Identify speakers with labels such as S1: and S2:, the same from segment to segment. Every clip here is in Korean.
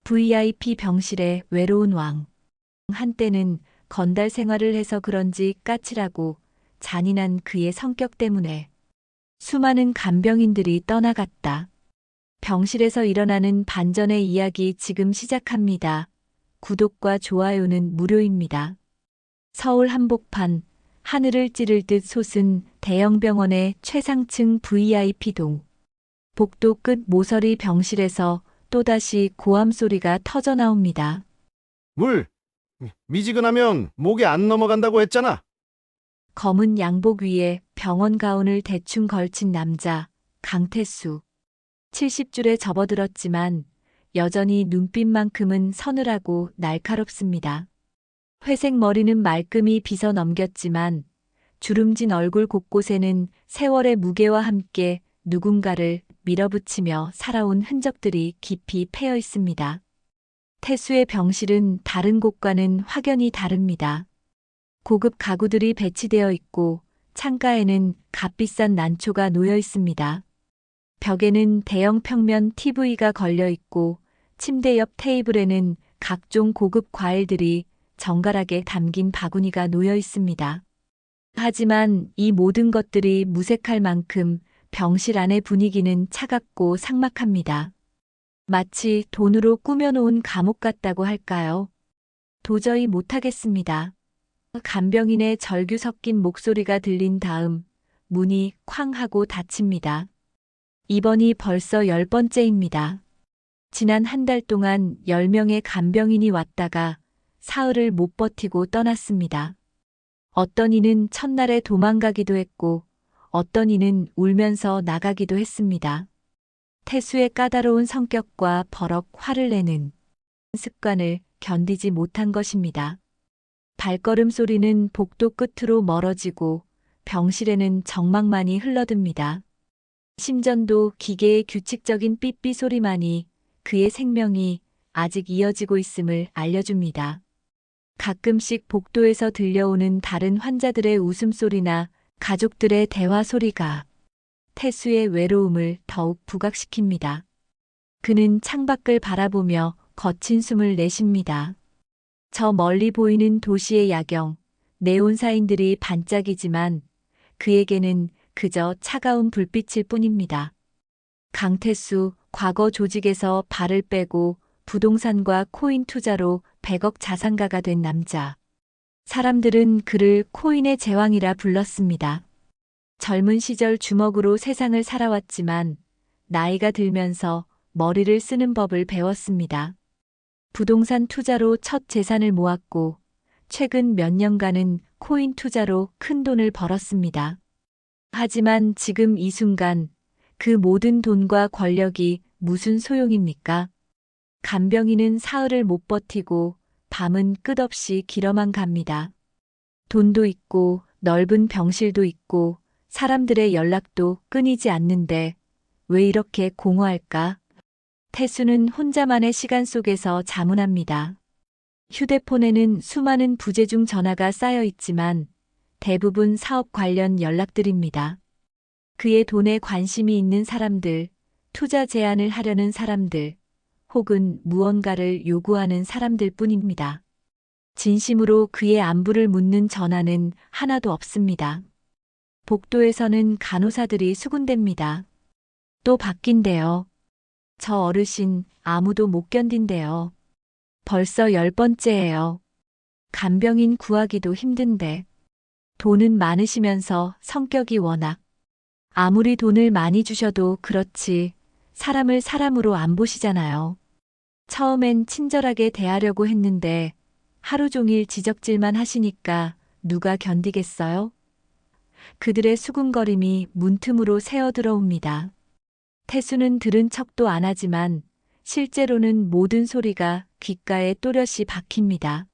S1: VIP 병실의 외로운 왕. 한때는 건달 생활을 해서 그런지 까칠하고 잔인한 그의 성격 때문에 수많은 간병인들이 떠나갔다. 병실에서 일어나는 반전의 이야기 지금 시작합니다. 구독과 좋아요는 무료입니다. 서울 한복판, 하늘을 찌를 듯 솟은 대형 병원의 최상층 VIP동. 복도 끝 모서리 병실에서 또다시 고함 소리가 터져 나옵니다.
S2: 물! 미지근하면 목에 안 넘어간다고 했잖아.
S1: 검은 양복 위에 병원 가운을 대충 걸친 남자, 강태수. 70줄에 접어들었지만 여전히 눈빛만큼은 서늘하고 날카롭습니다. 회색 머리는 말끔히 빗어 넘겼지만 주름진 얼굴 곳곳에는 세월의 무게와 함께 누군가를 밀어붙이며 살아온 흔적들이 깊이 패여 있습니다. 태수의 병실은 다른 곳과는 확연히 다릅니다. 고급 가구들이 배치되어 있고 창가에는 값비싼 난초가 놓여 있습니다. 벽에는 대형 평면 TV가 걸려 있고 침대 옆 테이블에는 각종 고급 과일들이 정갈하게 담긴 바구니가 놓여 있습니다. 하지만 이 모든 것들이 무색할 만큼 병실 안의 분위기는 차갑고 삭막합니다. 마치 돈으로 꾸며놓은 감옥 같다고 할까요? 도저히 못하겠습니다. 간병인의 절규 섞인 목소리가 들린 다음 문이 쾅 하고 닫힙니다. 이번이 벌써 10번째입니다. 지난 한 달 동안 10명의 간병인이 왔다가 사흘을 못 버티고 떠났습니다. 어떤 이는 첫날에 도망가기도 했고 어떤 이는 울면서 나가기도 했습니다. 태수의 까다로운 성격과 버럭 화를 내는 습관을 견디지 못한 것입니다. 발걸음 소리는 복도 끝으로 멀어지고 병실에는 정막만이 흘러듭니다. 심전도 기계의 규칙적인 삐삐 소리만이 그의 생명이 아직 이어지고 있음을 알려줍니다. 가끔씩 복도에서 들려오는 다른 환자들의 웃음소리나 가족들의 대화 소리가 태수의 외로움을 더욱 부각시킵니다. 그는 창밖을 바라보며 거친 숨을 내쉽니다. 저 멀리 보이는 도시의 야경, 네온사인들이 반짝이지만 그에게는 그저 차가운 불빛일 뿐입니다. 강태수, 과거 조직에서 발을 빼고 부동산과 코인 투자로 100억 자산가가 된 남자. 사람들은 그를 코인의 제왕이라 불렀습니다. 젊은 시절 주먹으로 세상을 살아왔지만 나이가 들면서 머리를 쓰는 법을 배웠습니다. 부동산 투자로 첫 재산을 모았고 최근 몇 년간은 코인 투자로 큰 돈을 벌었습니다. 하지만 지금 이 순간 그 모든 돈과 권력이 무슨 소용입니까? 간병인은 사흘을 못 버티고 밤은 끝없이 길어만 갑니다. 돈도 있고 넓은 병실도 있고 사람들의 연락도 끊이지 않는데 왜 이렇게 공허할까? 태수는 혼자만의 시간 속에서 자문합니다. 휴대폰에는 수많은 부재중 전화가 쌓여 있지만 대부분 사업 관련 연락들입니다. 그의 돈에 관심이 있는 사람들, 투자 제안을 하려는 사람들, 혹은 무언가를 요구하는 사람들 뿐입니다. 진심으로 그의 안부를 묻는 전화는 하나도 없습니다. 복도에서는 간호사들이 수군댑니다. 또 바뀐대요. 저 어르신 아무도 못 견딘대요. 벌써 10번째예요. 간병인 구하기도 힘든데. 돈은 많으시면서 성격이 워낙. 아무리 돈을 많이 주셔도 그렇지 사람을 사람으로 안 보시잖아요. 처음엔 친절하게 대하려고 했는데 하루 종일 지적질만 하시니까 누가 견디겠어요? 그들의 수군거림이 문틈으로 새어 들어옵니다. 태수는 들은 척도 안 하지만 실제로는 모든 소리가 귓가에 또렷이 박힙니다.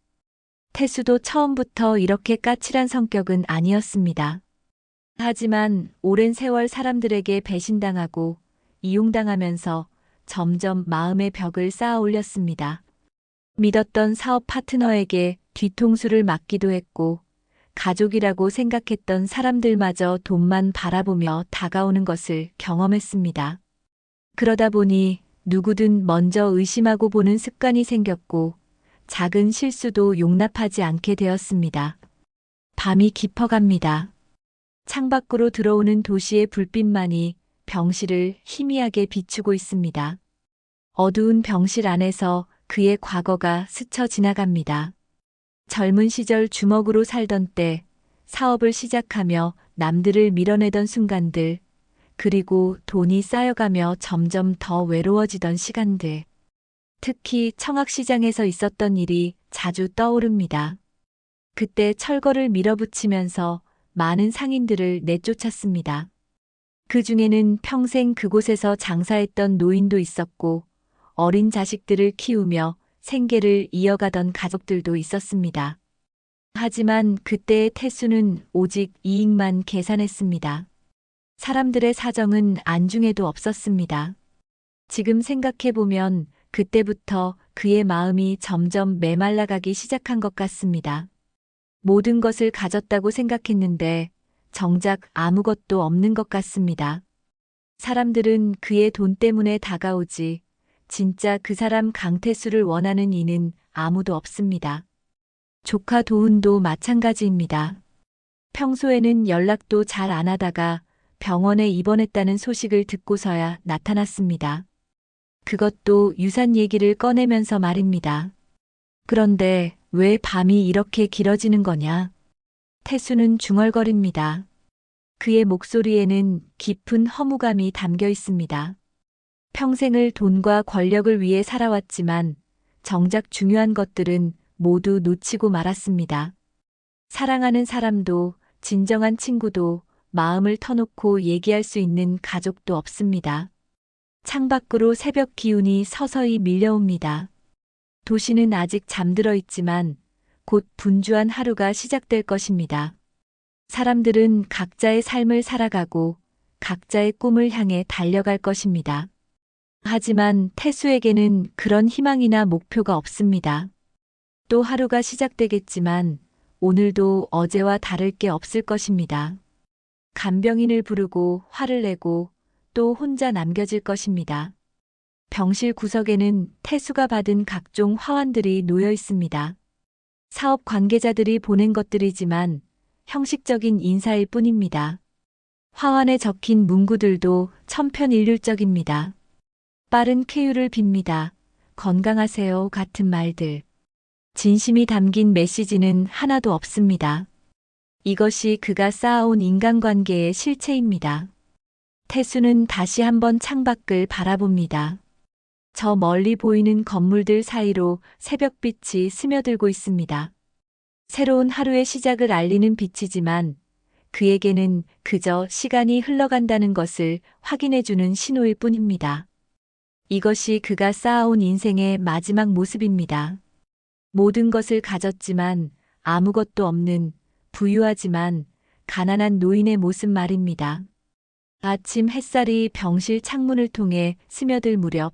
S1: 태수도 처음부터 이렇게 까칠한 성격은 아니었습니다. 하지만 오랜 세월 사람들에게 배신당하고 이용당하면서 점점 마음의 벽을 쌓아 올렸습니다. 믿었던 사업 파트너에게 뒤통수를 맞기도 했고 가족이라고 생각했던 사람들마저 돈만 바라보며 다가오는 것을 경험했습니다. 그러다 보니 누구든 먼저 의심하고 보는 습관이 생겼고 작은 실수도 용납하지 않게 되었습니다. 밤이 깊어갑니다. 창밖으로 들어오는 도시의 불빛만이 병실을 희미하게 비추고 있습니다. 어두운 병실 안에서 그의 과거가 스쳐 지나갑니다. 젊은 시절 주먹으로 살던 때, 사업을 시작하며 남들을 밀어내던 순간들, 그리고 돈이 쌓여가며 점점 더 외로워지던 시간들. 특히 청학시장에서 있었던 일이 자주 떠오릅니다. 그때 철거를 밀어붙이면서 많은 상인들을 내쫓았습니다. 그 중에는 평생 그곳에서 장사했던 노인도 있었고, 어린 자식들을 키우며 생계를 이어가던 가족들도 있었습니다. 하지만 그때의 태수는 오직 이익만 계산했습니다. 사람들의 사정은 안중에도 없었습니다. 지금 생각해보면 그때부터 그의 마음이 점점 메말라가기 시작한 것 같습니다. 모든 것을 가졌다고 생각했는데 정작 아무것도 없는 것 같습니다. 사람들은 그의 돈 때문에 다가오지 진짜 그 사람 강태수를 원하는 이는 아무도 없습니다. 조카 도훈도 마찬가지입니다. 평소에는 연락도 잘 안 하다가 병원에 입원했다는 소식을 듣고서야 나타났습니다. 그것도 유산 얘기를 꺼내면서 말입니다. 그런데 왜 밤이 이렇게 길어지는 거냐? 태수는 중얼거립니다. 그의 목소리에는 깊은 허무감이 담겨 있습니다. 평생을 돈과 권력을 위해 살아왔지만 정작 중요한 것들은 모두 놓치고 말았습니다. 사랑하는 사람도, 진정한 친구도, 마음을 터놓고 얘기할 수 있는 가족도 없습니다. 창밖으로 새벽 기운이 서서히 밀려옵니다. 도시는 아직 잠들어 있지만 곧 분주한 하루가 시작될 것입니다. 사람들은 각자의 삶을 살아가고 각자의 꿈을 향해 달려갈 것입니다. 하지만 태수에게는 그런 희망이나 목표가 없습니다. 또 하루가 시작되겠지만 오늘도 어제와 다를 게 없을 것입니다. 간병인을 부르고 화를 내고 또 혼자 남겨질 것입니다. 병실 구석에는 태수가 받은 각종 화환들이 놓여 있습니다. 사업 관계자들이 보낸 것들이지만 형식적인 인사일 뿐입니다. 화환에 적힌 문구들도 천편일률적입니다. 빠른 쾌유를 빕니다. 건강하세요 같은 말들. 진심이 담긴 메시지는 하나도 없습니다. 이것이 그가 쌓아온 인간관계의 실체입니다. 태수는 다시 한번 창밖을 바라봅니다. 저 멀리 보이는 건물들 사이로 새벽빛이 스며들고 있습니다. 새로운 하루의 시작을 알리는 빛이지만 그에게는 그저 시간이 흘러간다는 것을 확인해주는 신호일 뿐입니다. 이것이 그가 쌓아온 인생의 마지막 모습입니다. 모든 것을 가졌지만 아무것도 없는 부유하지만 가난한 노인의 모습 말입니다. 아침 햇살이 병실 창문을 통해 스며들 무렵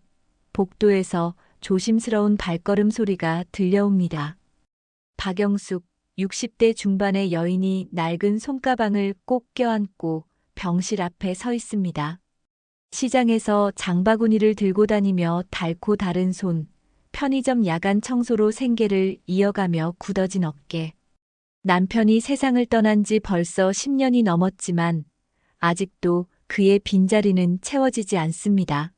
S1: 복도에서 조심스러운 발걸음 소리가 들려옵니다. 박영숙, 60대 중반의 여인이 낡은 손가방을 꼭 껴안고 병실 앞에 서 있습니다. 시장에서 장바구니를 들고 다니며 닳고 다른 손, 편의점 야간 청소로 생계를 이어가며 굳어진 어깨. 남편이 세상을 떠난 지 벌써 10년이 넘었지만 아직도 그의 빈자리는 채워지지 않습니다.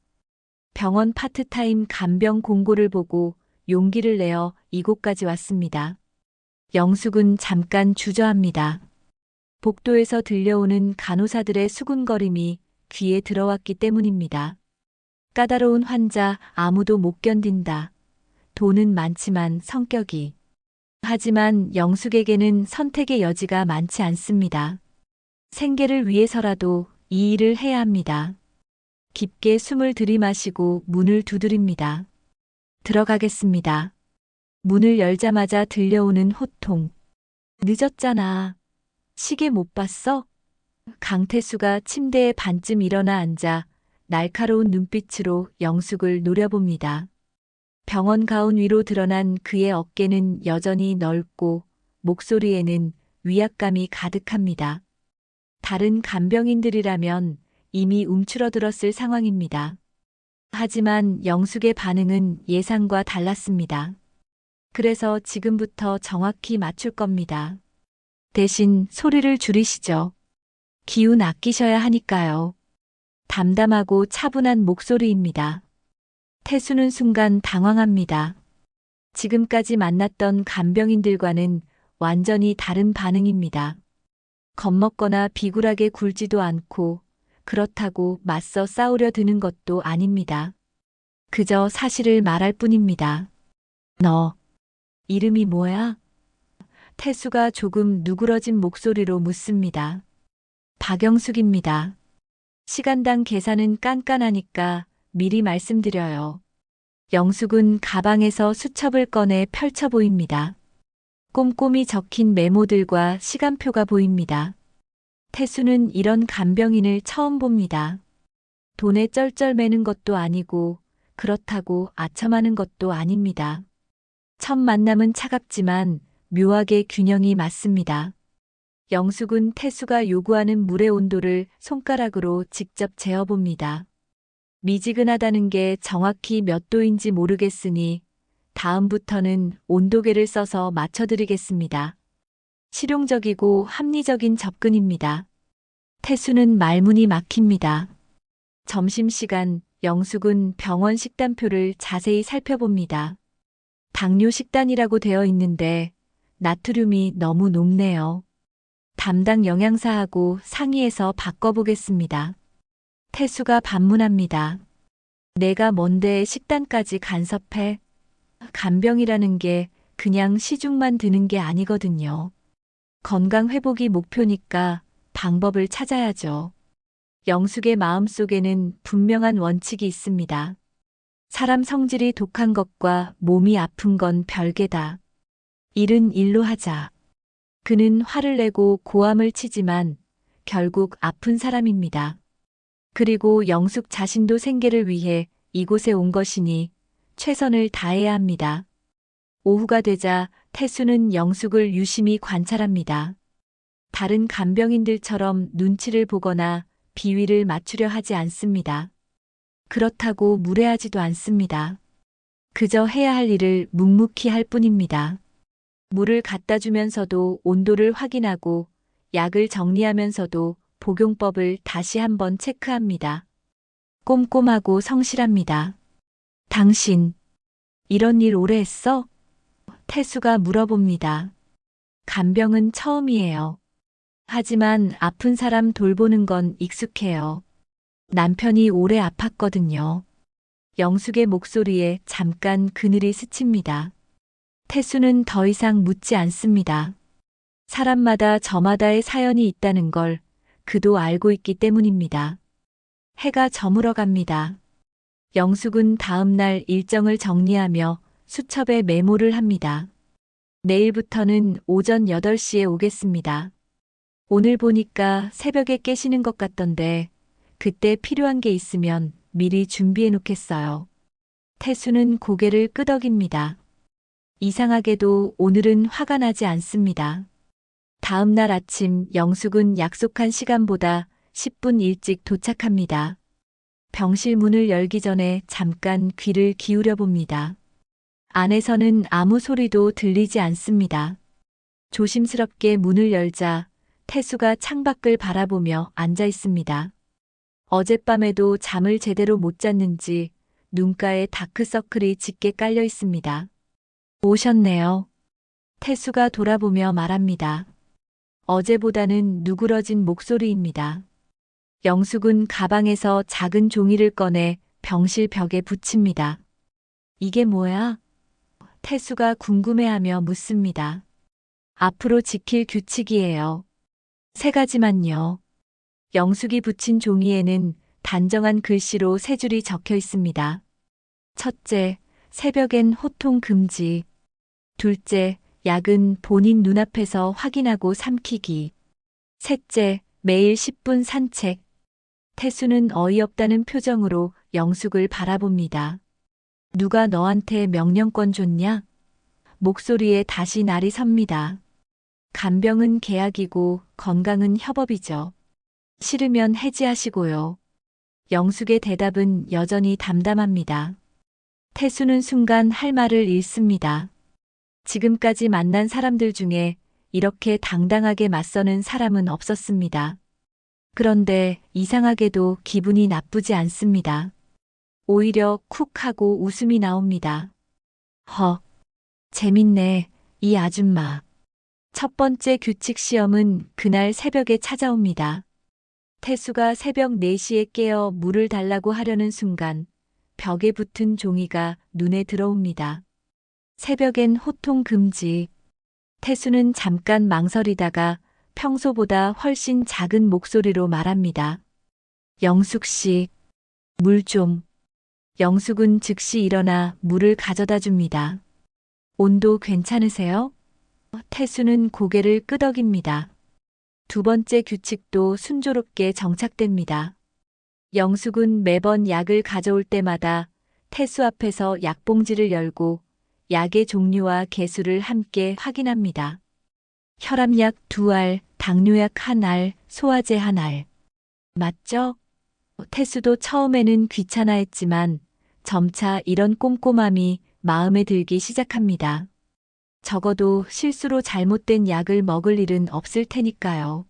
S1: 병원 파트타임 간병 공고를 보고 용기를 내어 이곳까지 왔습니다. 영숙은 잠깐 주저합니다. 복도에서 들려오는 간호사들의 수군거림이 귀에 들어왔기 때문입니다. 까다로운 환자 아무도 못 견딘다. 돈은 많지만 성격이. 하지만 영숙에게는 선택의 여지가 많지 않습니다. 생계를 위해서라도 이 일을 해야 합니다. 깊게 숨을 들이마시고 문을 두드립니다. 들어가겠습니다. 문을 열자마자 들려오는 호통. 늦었잖아. 시계 못 봤어? 강태수가 침대에 반쯤 일어나 앉아 날카로운 눈빛으로 영숙을 노려봅니다. 병원 가운 위로 드러난 그의 어깨는 여전히 넓고 목소리에는 위압감이 가득합니다. 다른 간병인들이라면 이미 움츠러들었을 상황입니다. 하지만 영숙의 반응은 예상과 달랐습니다. 그래서 지금부터 정확히 맞출 겁니다. 대신 소리를 줄이시죠. 기운 아끼셔야 하니까요. 담담하고 차분한 목소리입니다. 태수는 순간 당황합니다. 지금까지 만났던 간병인들과는 완전히 다른 반응입니다. 겁먹거나 비굴하게 굴지도 않고 그렇다고 맞서 싸우려 드는 것도 아닙니다. 그저 사실을 말할 뿐입니다. 너, 이름이 뭐야? 태수가 조금 누그러진 목소리로 묻습니다. 박영숙입니다. 시간당 계산은 깐깐하니까 미리 말씀드려요. 영숙은 가방에서 수첩을 꺼내 펼쳐 보입니다. 꼼꼼히 적힌 메모들과 시간표가 보입니다. 태수는 이런 간병인을 처음 봅니다. 돈에 쩔쩔매는 것도 아니고 그렇다고 아첨하는 것도 아닙니다. 첫 만남은 차갑지만 묘하게 균형이 맞습니다. 영숙은 태수가 요구하는 물의 온도를 손가락으로 직접 재어봅니다. 미지근하다는 게 정확히 몇 도인지 모르겠으니 다음부터는 온도계를 써서 맞춰드리겠습니다. 실용적이고 합리적인 접근입니다. 태수는 말문이 막힙니다. 점심시간 영숙은 병원 식단표를 자세히 살펴봅니다. 당뇨 식단이라고 되어 있는데 나트륨이 너무 높네요. 담당 영양사하고 상의해서 바꿔보겠습니다. 태수가 반문합니다. 내가 뭔데 식단까지 간섭해? 간병이라는 게 그냥 시중만 드는 게 아니거든요. 건강 회복이 목표니까 방법을 찾아야죠. 영숙의 마음속에는 분명한 원칙이 있습니다. 사람 성질이 독한 것과 몸이 아픈 건 별개다. 일은 일로 하자. 그는 화를 내고 고함을 치지만 결국 아픈 사람입니다. 그리고 영숙 자신도 생계를 위해 이곳에 온 것이니 최선을 다해야 합니다. 오후가 되자 태수는 영숙을 유심히 관찰합니다. 다른 간병인들처럼 눈치를 보거나 비위를 맞추려 하지 않습니다. 그렇다고 무례하지도 않습니다. 그저 해야 할 일을 묵묵히 할 뿐입니다. 물을 갖다 주면서도 온도를 확인하고 약을 정리하면서도 복용법을 다시 한번 체크합니다. 꼼꼼하고 성실합니다. 당신, 이런 일 오래 했어? 태수가 물어봅니다. 간병은 처음이에요. 하지만 아픈 사람 돌보는 건 익숙해요. 남편이 오래 아팠거든요. 영숙의 목소리에 잠깐 그늘이 스칩니다. 태수는 더 이상 묻지 않습니다. 사람마다 저마다의 사연이 있다는 걸 그도 알고 있기 때문입니다. 해가 저물어 갑니다. 영숙은 다음 날 일정을 정리하며 수첩에 메모를 합니다. 내일부터는 오전 8시에 오겠습니다. 오늘 보니까 새벽에 깨시는 것 같던데 그때 필요한 게 있으면 미리 준비해 놓겠어요. 태수는 고개를 끄덕입니다. 이상하게도 오늘은 화가 나지 않습니다. 다음 날 아침 영숙은 약속한 시간보다 10분 일찍 도착합니다. 병실 문을 열기 전에 잠깐 귀를 기울여 봅니다. 안에서는 아무 소리도 들리지 않습니다. 조심스럽게 문을 열자 태수가 창밖을 바라보며 앉아 있습니다. 어젯밤에도 잠을 제대로 못 잤는지 눈가에 다크서클이 짙게 깔려 있습니다. 오셨네요. 태수가 돌아보며 말합니다. 어제보다는 누그러진 목소리입니다. 영숙은 가방에서 작은 종이를 꺼내 병실 벽에 붙입니다. 이게 뭐야? 태수가 궁금해하며 묻습니다. 앞으로 지킬 규칙이에요. 3가지만요. 영숙이 붙인 종이에는 단정한 글씨로 3줄이 적혀 있습니다. 첫째, 새벽엔 호통 금지. 둘째, 약은 본인 눈앞에서 확인하고 삼키기. 셋째, 매일 10분 산책. 태수는 어이없다는 표정으로 영숙을 바라봅니다. 누가 너한테 명령권 줬냐? 목소리에 다시 날이 섭니다. 간병은 계약이고 건강은 협업이죠. 싫으면 해지하시고요. 영숙의 대답은 여전히 담담합니다. 태수는 순간 할 말을 잃습니다. 지금까지 만난 사람들 중에 이렇게 당당하게 맞서는 사람은 없었습니다. 그런데 이상하게도 기분이 나쁘지 않습니다. 오히려 쿡 하고 웃음이 나옵니다. 재밌네, 이 아줌마. 첫 번째 규칙 시험은 그날 새벽에 찾아옵니다. 태수가 새벽 4시에 깨어 물을 달라고 하려는 순간 벽에 붙은 종이가 눈에 들어옵니다. 새벽엔 호통 금지. 태수는 잠깐 망설이다가 평소보다 훨씬 작은 목소리로 말합니다. 영숙 씨, 물 좀. 영숙은 즉시 일어나 물을 가져다 줍니다. 온도 괜찮으세요? 태수는 고개를 끄덕입니다. 두 번째 규칙도 순조롭게 정착됩니다. 영숙은 매번 약을 가져올 때마다 태수 앞에서 약봉지를 열고 약의 종류와 개수를 함께 확인합니다. 혈압약 2알, 당뇨약 1알, 소화제 1알. 맞죠? 태수도 처음에는 귀찮아했지만 점차 이런 꼼꼼함이 마음에 들기 시작합니다. 적어도 실수로 잘못된 약을 먹을 일은 없을 테니까요.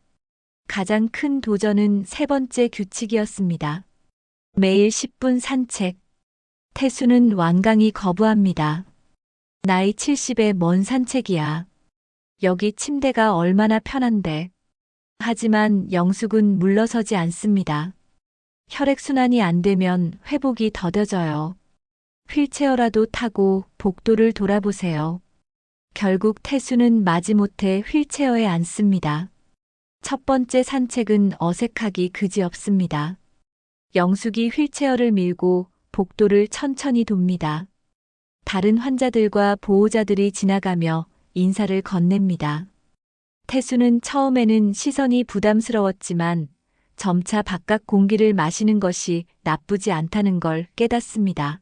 S1: 가장 큰 도전은 세 번째 규칙이었습니다. 매일 10분 산책. 태수는 완강히 거부합니다. 나이 70에 뭔 산책이야. 여기 침대가 얼마나 편한데. 하지만 영숙은 물러서지 않습니다. 혈액순환이 안 되면 회복이 더뎌져요. 휠체어라도 타고 복도를 돌아보세요. 결국 태수는 마지못해 휠체어에 앉습니다. 첫 번째 산책은 어색하기 그지없습니다. 영숙이 휠체어를 밀고 복도를 천천히 돕니다. 다른 환자들과 보호자들이 지나가며 인사를 건넵니다. 태수는 처음에는 시선이 부담스러웠지만 점차 바깥 공기를 마시는 것이 나쁘지 않다는 걸 깨닫습니다.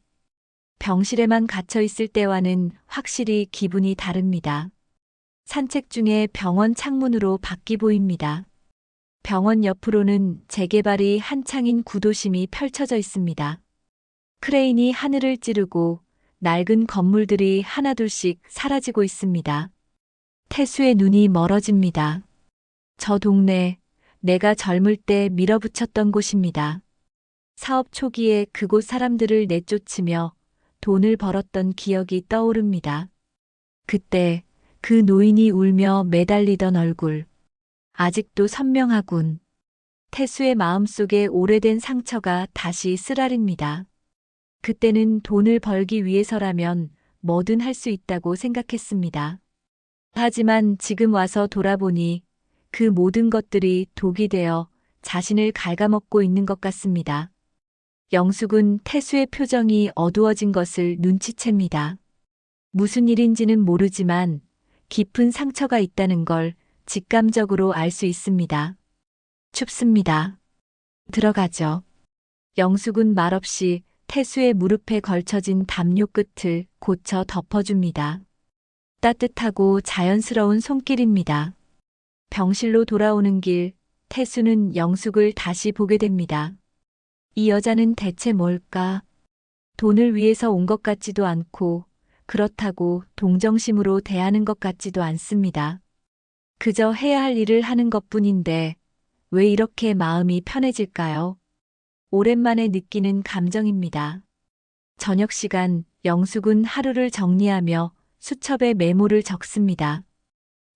S1: 병실에만 갇혀 있을 때와는 확실히 기분이 다릅니다. 산책 중에 병원 창문으로 밖이 보입니다. 병원 옆으로는 재개발이 한창인 구도심이 펼쳐져 있습니다. 크레인이 하늘을 찌르고 낡은 건물들이 하나둘씩 사라지고 있습니다. 태수의 눈이 멀어집니다. 저 동네, 내가 젊을 때 밀어붙였던 곳입니다. 사업 초기에 그곳 사람들을 내쫓으며 돈을 벌었던 기억이 떠오릅니다. 그때 그 노인이 울며 매달리던 얼굴. 아직도 선명하군. 태수의 마음속에 오래된 상처가 다시 쓰라립니다. 그때는 돈을 벌기 위해서라면 뭐든 할 수 있다고 생각했습니다. 하지만 지금 와서 돌아보니 그 모든 것들이 독이 되어 자신을 갉아먹고 있는 것 같습니다. 영숙은 태수의 표정이 어두워진 것을 눈치챕니다. 무슨 일인지는 모르지만 깊은 상처가 있다는 걸 직감적으로 알 수 있습니다. 춥습니다. 들어가죠. 영숙은 말없이 태수의 무릎에 걸쳐진 담요 끝을 고쳐 덮어줍니다. 따뜻하고 자연스러운 손길입니다. 병실로 돌아오는 길, 태수는 영숙을 다시 보게 됩니다. 이 여자는 대체 뭘까? 돈을 위해서 온 것 같지도 않고 그렇다고 동정심으로 대하는 것 같지도 않습니다. 그저 해야 할 일을 하는 것뿐인데 왜 이렇게 마음이 편해질까요? 오랜만에 느끼는 감정입니다. 저녁 시간 영숙은 하루를 정리하며 수첩에 메모를 적습니다.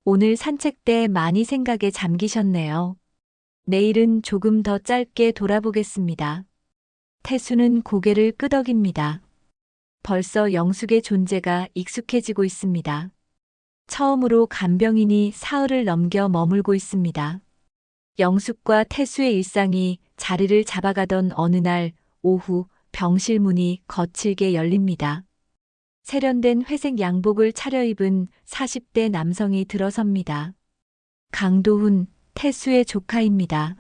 S1: 오늘 산책 때 많이 생각에 잠기셨네요. 내일은 조금 더 짧게 돌아보겠습니다. 태수는 고개를 끄덕입니다. 벌써 영숙의 존재가 익숙해지고 있습니다. 처음으로 간병인이 사흘을 넘겨 머물고 있습니다. 영숙과 태수의 일상이 자리를 잡아가던 어느 날 오후 병실 문이 거칠게 열립니다. 세련된 회색 양복을 차려입은 40대 남성이 들어섭니다. 강도훈, 태수의 조카입니다.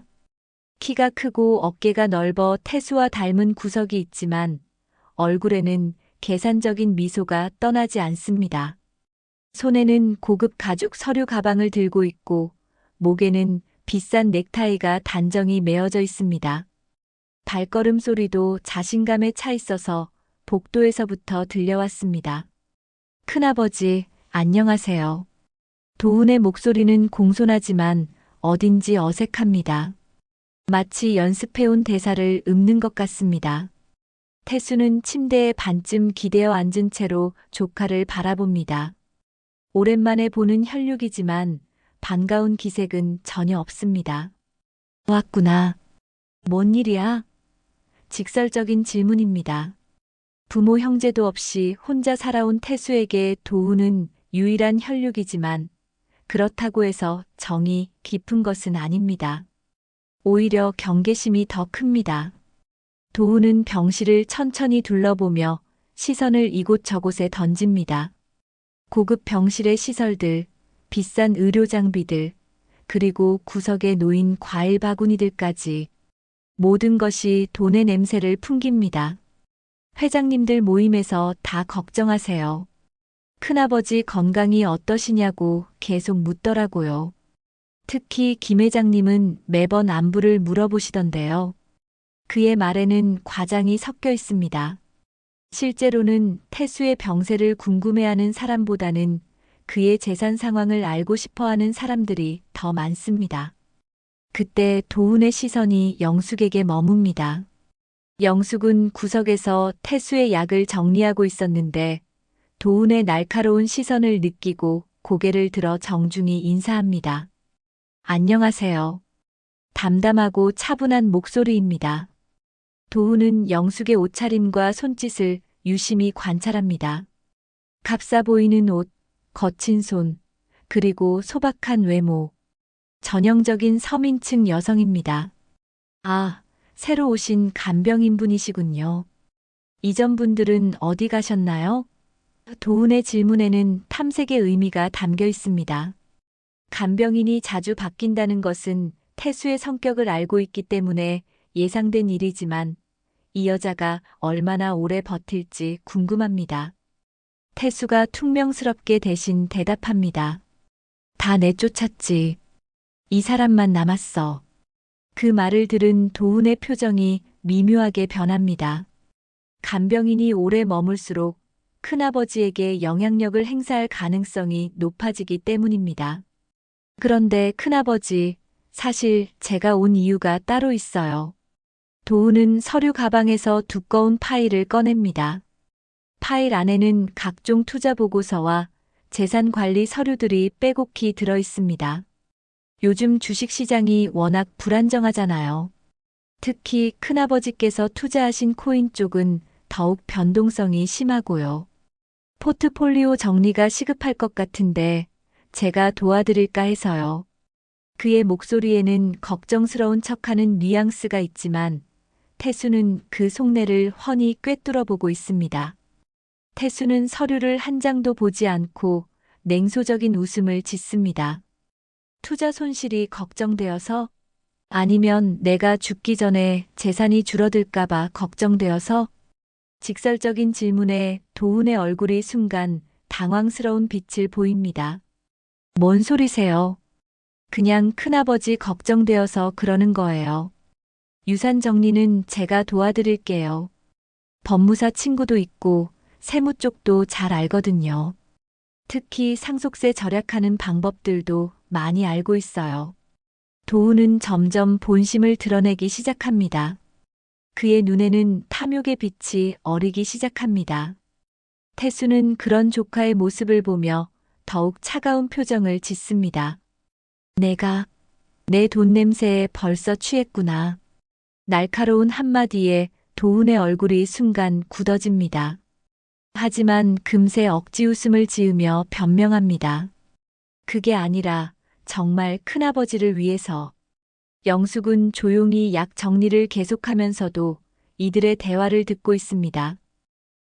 S1: 키가 크고 어깨가 넓어 태수와 닮은 구석이 있지만 얼굴에는 계산적인 미소가 떠나지 않습니다. 손에는 고급 가죽 서류 가방을 들고 있고 목에는 비싼 넥타이가 단정히 메어져 있습니다. 발걸음 소리도 자신감에 차 있어서 복도에서부터 들려왔습니다. 큰아버지, 안녕하세요. 도훈의 목소리는 공손하지만 어딘지 어색합니다. 마치 연습해온 대사를 읊는 것 같습니다. 태수는 침대에 반쯤 기대어 앉은 채로 조카를 바라봅니다. 오랜만에 보는 혈육이지만 반가운 기색은 전혀 없습니다. 왔구나. 뭔 일이야? 직설적인 질문입니다. 부모 형제도 없이 혼자 살아온 태수에게 도훈은 유일한 혈육이지만 그렇다고 해서 정이 깊은 것은 아닙니다. 오히려 경계심이 더 큽니다. 도훈은 병실을 천천히 둘러보며 시선을 이곳저곳에 던집니다. 고급 병실의 시설들, 비싼 의료 장비들, 그리고 구석에 놓인 과일 바구니들까지 모든 것이 돈의 냄새를 풍깁니다. 회장님들 모임에서 다 걱정하세요. 큰아버지 건강이 어떠시냐고 계속 묻더라고요. 특히 김 회장님은 매번 안부를 물어보시던데요. 그의 말에는 과장이 섞여 있습니다. 실제로는 태수의 병세를 궁금해하는 사람보다는 그의 재산 상황을 알고 싶어하는 사람들이 더 많습니다. 그때 도훈의 시선이 영숙에게 머뭅니다. 영숙은 구석에서 태수의 약을 정리하고 있었는데 도훈의 날카로운 시선을 느끼고 고개를 들어 정중히 인사합니다. 안녕하세요. 담담하고 차분한 목소리입니다. 도훈은 영숙의 옷차림과 손짓을 유심히 관찰합니다. 값싸 보이는 옷, 거친 손, 그리고 소박한 외모. 전형적인 서민층 여성입니다. 아, 새로 오신 간병인 분이시군요. 이전 분들은 어디 가셨나요? 도훈의 질문에는 탐색의 의미가 담겨 있습니다. 간병인이 자주 바뀐다는 것은 태수의 성격을 알고 있기 때문에 예상된 일이지만 이 여자가 얼마나 오래 버틸지 궁금합니다. 태수가 퉁명스럽게 대신 대답합니다. 다 내쫓았지. 이 사람만 남았어. 그 말을 들은 도훈의 표정이 미묘하게 변합니다. 간병인이 오래 머물수록 큰아버지에게 영향력을 행사할 가능성이 높아지기 때문입니다. 그런데 큰아버지, 사실 제가 온 이유가 따로 있어요. 도훈은 서류 가방에서 두꺼운 파일을 꺼냅니다. 파일 안에는 각종 투자 보고서와 재산 관리 서류들이 빼곡히 들어 있습니다. 요즘 주식시장이 워낙 불안정하잖아요. 특히 큰아버지께서 투자하신 코인 쪽은 더욱 변동성이 심하고요. 포트폴리오 정리가 시급할 것 같은데 제가 도와드릴까 해서요. 그의 목소리에는 걱정스러운 척하는 뉘앙스가 있지만 태수는 그 속내를 훤히 꿰뚫어 보고 있습니다. 태수는 서류를 한 장도 보지 않고 냉소적인 웃음을 짓습니다. 투자 손실이 걱정되어서? 아니면 내가 죽기 전에 재산이 줄어들까봐 걱정되어서? 직설적인 질문에 도훈의 얼굴이 순간 당황스러운 빛을 보입니다. 뭔 소리세요? 그냥 큰아버지 걱정되어서 그러는 거예요. 유산 정리는 제가 도와드릴게요. 법무사 친구도 있고 세무 쪽도 잘 알거든요. 특히 상속세 절약하는 방법들도 많이 알고 있어요. 도훈은 점점 본심을 드러내기 시작합니다. 그의 눈에는 탐욕의 빛이 어리기 시작합니다. 태수는 그런 조카의 모습을 보며 더욱 차가운 표정을 짓습니다. 내 돈 냄새에 벌써 취했구나. 날카로운 한마디에 도훈의 얼굴이 순간 굳어집니다. 하지만 금세 억지 웃음을 지으며 변명합니다. 그게 아니라 정말 큰아버지를 위해서. 영숙은 조용히 약 정리를 계속하면서도 이들의 대화를 듣고 있습니다.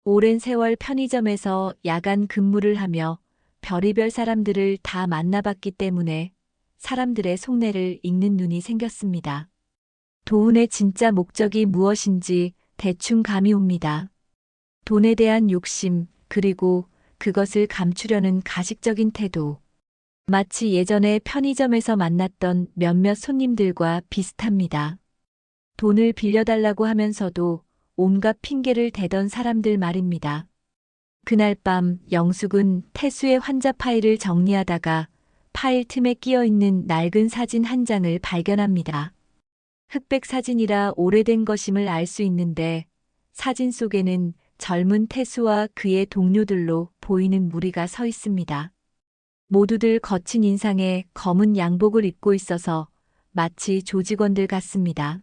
S1: 오랜 세월 편의점에서 야간 근무를 하며 별의별 사람들을 다 만나봤기 때문에 사람들의 속내를 읽는 눈이 생겼습니다. 도훈의 진짜 목적이 무엇인지 대충 감이 옵니다. 돈에 대한 욕심, 그리고 그것을 감추려는 가식적인 태도. 마치 예전에 편의점에서 만났던 몇몇 손님들과 비슷합니다. 돈을 빌려달라고 하면서도 온갖 핑계를 대던 사람들 말입니다. 그날 밤 영숙은 태수의 환자 파일을 정리하다가 파일 틈에 끼어 있는 낡은 사진 한 장을 발견합니다. 흑백 사진이라 오래된 것임을 알 수 있는데 사진 속에는 젊은 태수와 그의 동료들로 보이는 무리가 서 있습니다. 모두들 거친 인상에 검은 양복을 입고 있어서 마치 조직원들 같습니다.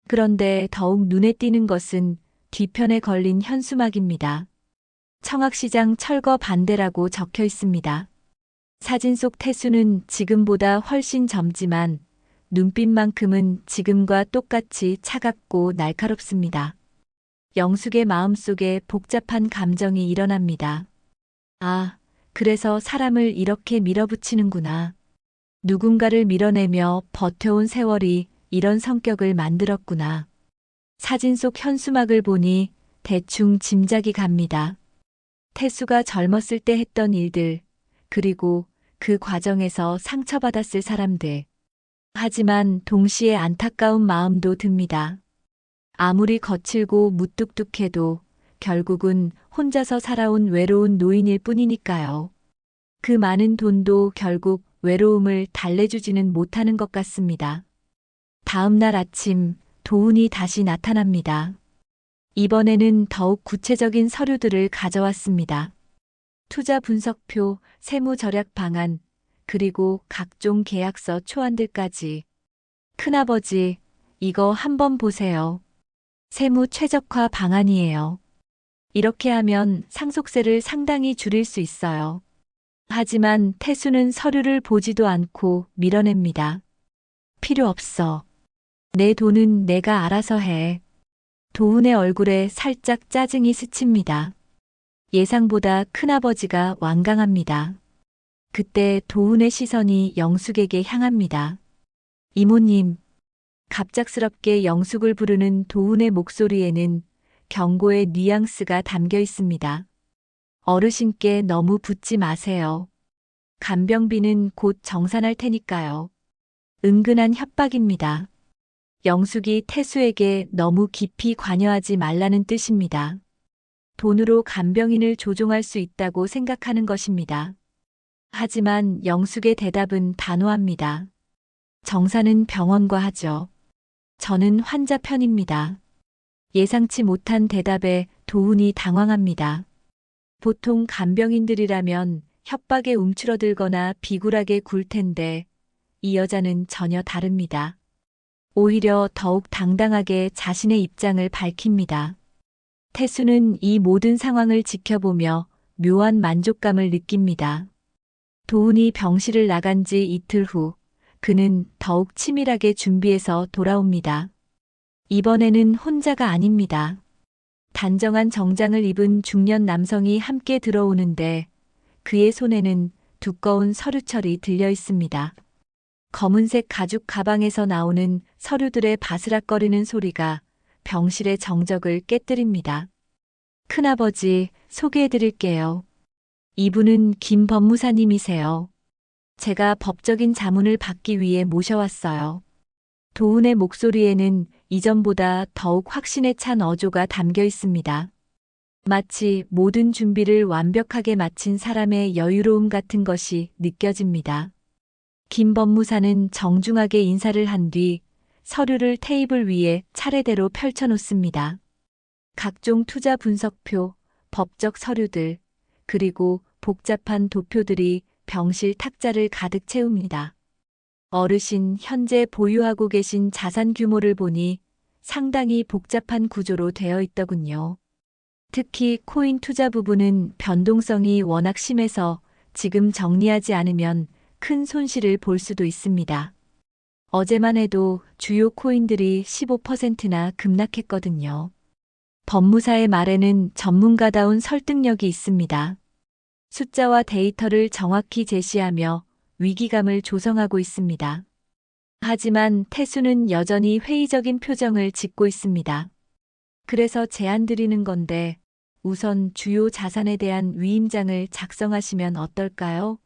S1: 그런데 더욱 눈에 띄는 것은 뒤편에 걸린 현수막입니다. 청학시장 철거 반대라고 적혀 있습니다. 사진 속 태수는 지금보다 훨씬 젊지만 눈빛만큼은 지금과 똑같이 차갑고 날카롭습니다. 영숙의 마음속에 복잡한 감정이 일어납니다. 아, 그래서 사람을 이렇게 밀어붙이는구나. 누군가를 밀어내며 버텨온 세월이 이런 성격을 만들었구나. 사진 속 현수막을 보니 대충 짐작이 갑니다. 태수가 젊었을 때 했던 일들, 그리고 그 과정에서 상처받았을 사람들. 하지만 동시에 안타까운 마음도 듭니다. 아무리 거칠고 무뚝뚝해도 결국은 혼자서 살아온 외로운 노인일 뿐이니까요. 그 많은 돈도 결국 외로움을 달래주지는 못하는 것 같습니다. 다음 날 아침 도훈이 다시 나타납니다. 이번에는 더욱 구체적인 서류들을 가져왔습니다. 투자 분석표, 세무 절약 방안, 그리고 각종 계약서 초안들까지. 큰아버지, 이거 한번 보세요. 세무 최적화 방안이에요. 이렇게 하면 상속세를 상당히 줄일 수 있어요. 하지만 태수는 서류를 보지도 않고 밀어냅니다. 필요 없어. 내 돈은 내가 알아서 해. 도훈의 얼굴에 살짝 짜증이 스칩니다. 예상보다 큰아버지가 완강합니다. 그때 도훈의 시선이 영숙에게 향합니다. 이모님. 갑작스럽게 영숙을 부르는 도훈의 목소리에는 경고의 뉘앙스가 담겨 있습니다. 어르신께 너무 붙지 마세요. 간병비는 곧 정산할 테니까요. 은근한 협박입니다. 영숙이 태수에게 너무 깊이 관여하지 말라는 뜻입니다. 돈으로 간병인을 조종할 수 있다고 생각하는 것입니다. 하지만 영숙의 대답은 단호합니다. 정산은 병원과 하죠. 저는 환자 편입니다. 예상치 못한 대답에 도훈이 당황합니다. 보통 간병인들이라면 협박에 움츠러들거나 비굴하게 굴 텐데 이 여자는 전혀 다릅니다. 오히려 더욱 당당하게 자신의 입장을 밝힙니다. 태수는 이 모든 상황을 지켜보며 묘한 만족감을 느낍니다. 도훈이 병실을 나간 지 이틀 후 그는 더욱 치밀하게 준비해서 돌아옵니다. 이번에는 혼자가 아닙니다. 단정한 정장을 입은 중년 남성이 함께 들어오는데 그의 손에는 두꺼운 서류철이 들려 있습니다. 검은색 가죽 가방에서 나오는 서류들의 바스락거리는 소리가 병실의 정적을 깨뜨립니다. 큰아버지, 소개해드릴게요. 이분은 김 법무사님이세요. 제가 법적인 자문을 받기 위해 모셔왔어요. 도훈의 목소리에는 이전보다 더욱 확신에 찬 어조가 담겨 있습니다. 마치 모든 준비를 완벽하게 마친 사람의 여유로움 같은 것이 느껴집니다. 김 법무사는 정중하게 인사를 한 뒤 서류를 테이블 위에 차례대로 펼쳐놓습니다. 각종 투자 분석표, 법적 서류들, 그리고 복잡한 도표들이 병실 탁자를 가득 채웁니다. 어르신 현재 보유하고 계신 자산 규모를 보니 상당히 복잡한 구조로 되어 있더군요. 특히 코인 투자 부분은 변동성이 워낙 심해서 지금 정리하지 않으면 큰 손실을 볼 수도 있습니다. 어제만 해도 주요 코인들이 15%나 급락했거든요. 법무사의 말에는 전문가다운 설득력이 있습니다. 숫자와 데이터를 정확히 제시하며 위기감을 조성하고 있습니다. 하지만 태수는 여전히 회의적인 표정을 짓고 있습니다. 그래서 제안드리는 건데 우선 주요 자산에 대한 위임장을 작성하시면 어떨까요?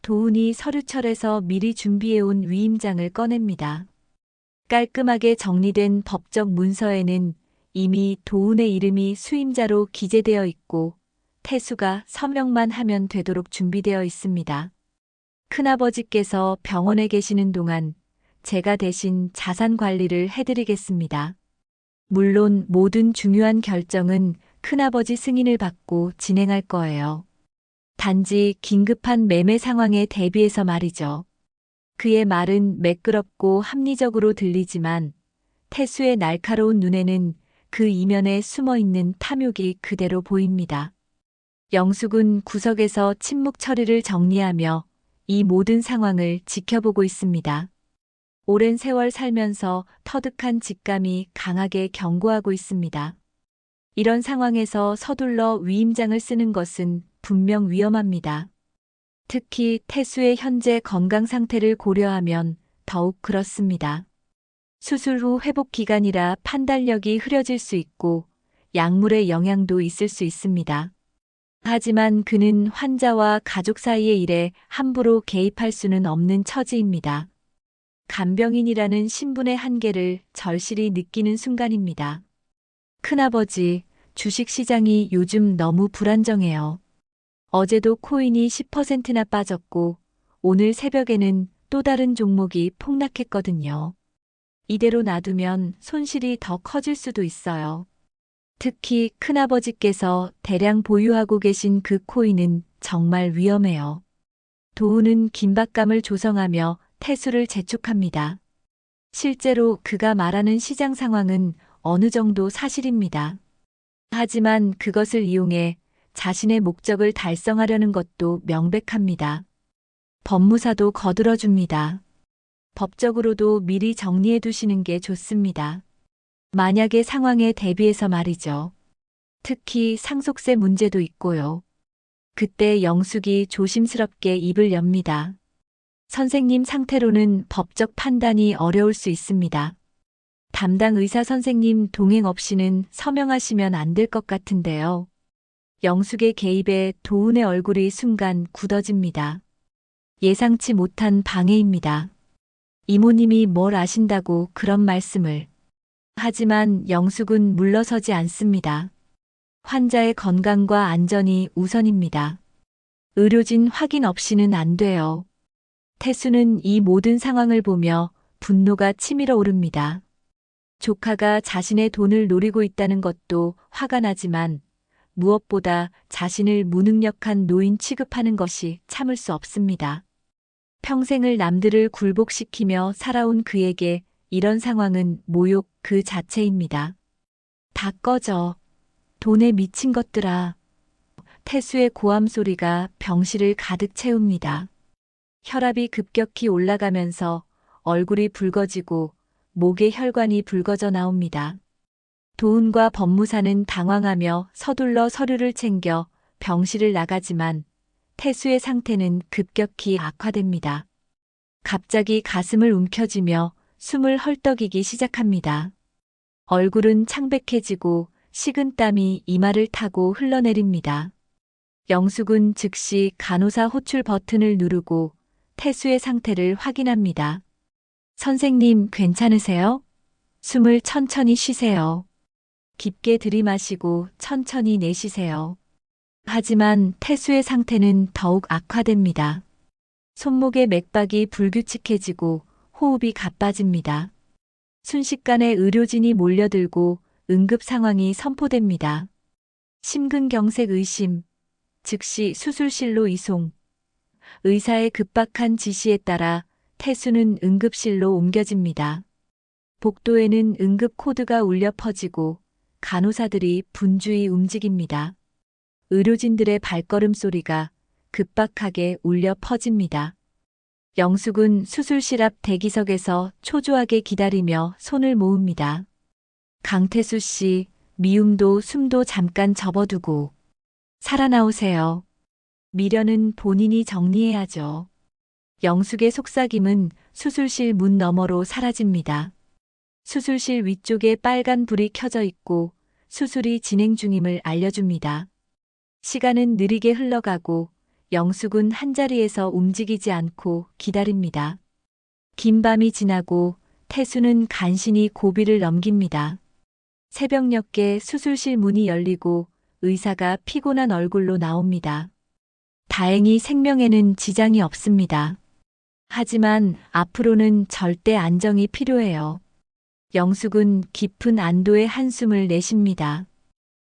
S1: 도훈이 서류철에서 미리 준비해온 위임장을 꺼냅니다. 깔끔하게 정리된 법적 문서에는 이미 도훈의 이름이 수임자로 기재되어 있고 태수가 서명만 하면 되도록 준비되어 있습니다. 큰아버지께서 병원에 계시는 동안 제가 대신 자산 관리를 해드리겠습니다. 물론 모든 중요한 결정은 큰아버지 승인을 받고 진행할 거예요. 단지 긴급한 매매 상황에 대비해서 말이죠. 그의 말은 매끄럽고 합리적으로 들리지만 태수의 날카로운 눈에는 그 이면에 숨어있는 탐욕이 그대로 보입니다. 영숙은 구석에서 침묵 처리를 정리하며 이 모든 상황을 지켜보고 있습니다. 오랜 세월 살면서 터득한 직감이 강하게 경고하고 있습니다. 이런 상황에서 서둘러 위임장을 쓰는 것은 분명 위험합니다. 특히 태수의 현재 건강 상태를 고려하면 더욱 그렇습니다. 수술 후 회복 기간이라 판단력이 흐려질 수 있고 약물의 영향도 있을 수 있습니다. 하지만 그는 환자와 가족 사이의 일에 함부로 개입할 수는 없는 처지입니다. 간병인이라는 신분의 한계를 절실히 느끼는 순간입니다. 큰아버지, 주식시장이 요즘 너무 불안정해요. 어제도 코인이 10%나 빠졌고 오늘 새벽에는 또 다른 종목이 폭락했거든요. 이대로 놔두면 손실이 더 커질 수도 있어요. 특히 큰아버지께서 대량 보유하고 계신 그 코인은 정말 위험해요. 도훈은 긴박감을 조성하며 태수를 재촉합니다. 실제로 그가 말하는 시장 상황은 어느 정도 사실입니다. 하지만 그것을 이용해 자신의 목적을 달성하려는 것도 명백합니다. 법무사도 거들어줍니다. 법적으로도 미리 정리해 두시는 게 좋습니다. 만약의 상황에 대비해서 말이죠. 특히 상속세 문제도 있고요. 그때 영숙이 조심스럽게 입을 엽니다. 선생님 상태로는 법적 판단이 어려울 수 있습니다. 담당 의사 선생님 동행 없이는 서명하시면 안 될 것 같은데요. 영숙의 개입에 도훈의 얼굴이 순간 굳어집니다. 예상치 못한 방해입니다. 이모님이 뭘 아신다고 그런 말씀을. 하지만 영숙은 물러서지 않습니다. 환자의 건강과 안전이 우선입니다. 의료진 확인 없이는 안 돼요. 태수는 이 모든 상황을 보며 분노가 치밀어 오릅니다. 조카가 자신의 돈을 노리고 있다는 것도 화가 나지만 무엇보다 자신을 무능력한 노인 취급하는 것이 참을 수 없습니다. 평생을 남들을 굴복시키며 살아온 그에게 이런 상황은 모욕 그 자체입니다. 다 꺼져. 돈에 미친 것들아. 태수의 고함 소리가 병실을 가득 채웁니다. 혈압이 급격히 올라가면서 얼굴이 붉어지고 목에 혈관이 붉어져 나옵니다. 도훈과 법무사는 당황하며 서둘러 서류를 챙겨 병실을 나가지만 태수의 상태는 급격히 악화됩니다. 갑자기 가슴을 움켜쥐며 숨을 헐떡이기 시작합니다. 얼굴은 창백해지고 식은땀이 이마를 타고 흘러내립니다. 영숙은 즉시 간호사 호출 버튼을 누르고 태수의 상태를 확인합니다. 선생님 괜찮으세요? 숨을 천천히 쉬세요. 깊게 들이마시고 천천히 내쉬세요. 하지만 태수의 상태는 더욱 악화됩니다. 손목의 맥박이 불규칙해지고 호흡이 가빠집니다. 순식간에 의료진이 몰려들고 응급 상황이 선포됩니다. 심근경색 의심, 즉시 수술실로 이송. 의사의 급박한 지시에 따라 태수는 응급실로 옮겨집니다. 복도에는 응급 코드가 울려 퍼지고 간호사들이 분주히 움직입니다. 의료진들의 발걸음 소리가 급박하게 울려 퍼집니다. 영숙은 수술실 앞 대기석에서 초조하게 기다리며 손을 모읍니다. 강태수 씨, 미움도 숨도 잠깐 접어두고 살아나오세요. 미련은 본인이 정리해야죠. 영숙의 속삭임은 수술실 문 너머로 사라집니다. 수술실 위쪽에 빨간 불이 켜져 있고 수술이 진행 중임을 알려줍니다. 시간은 느리게 흘러가고 영숙은 한자리에서 움직이지 않고 기다립니다. 긴 밤이 지나고 태수는 간신히 고비를 넘깁니다. 새벽녘에 수술실 문이 열리고 의사가 피곤한 얼굴로 나옵니다. 다행히 생명에는 지장이 없습니다. 하지만 앞으로는 절대 안정이 필요해요. 영숙은 깊은 안도의 한숨을 내쉽니다.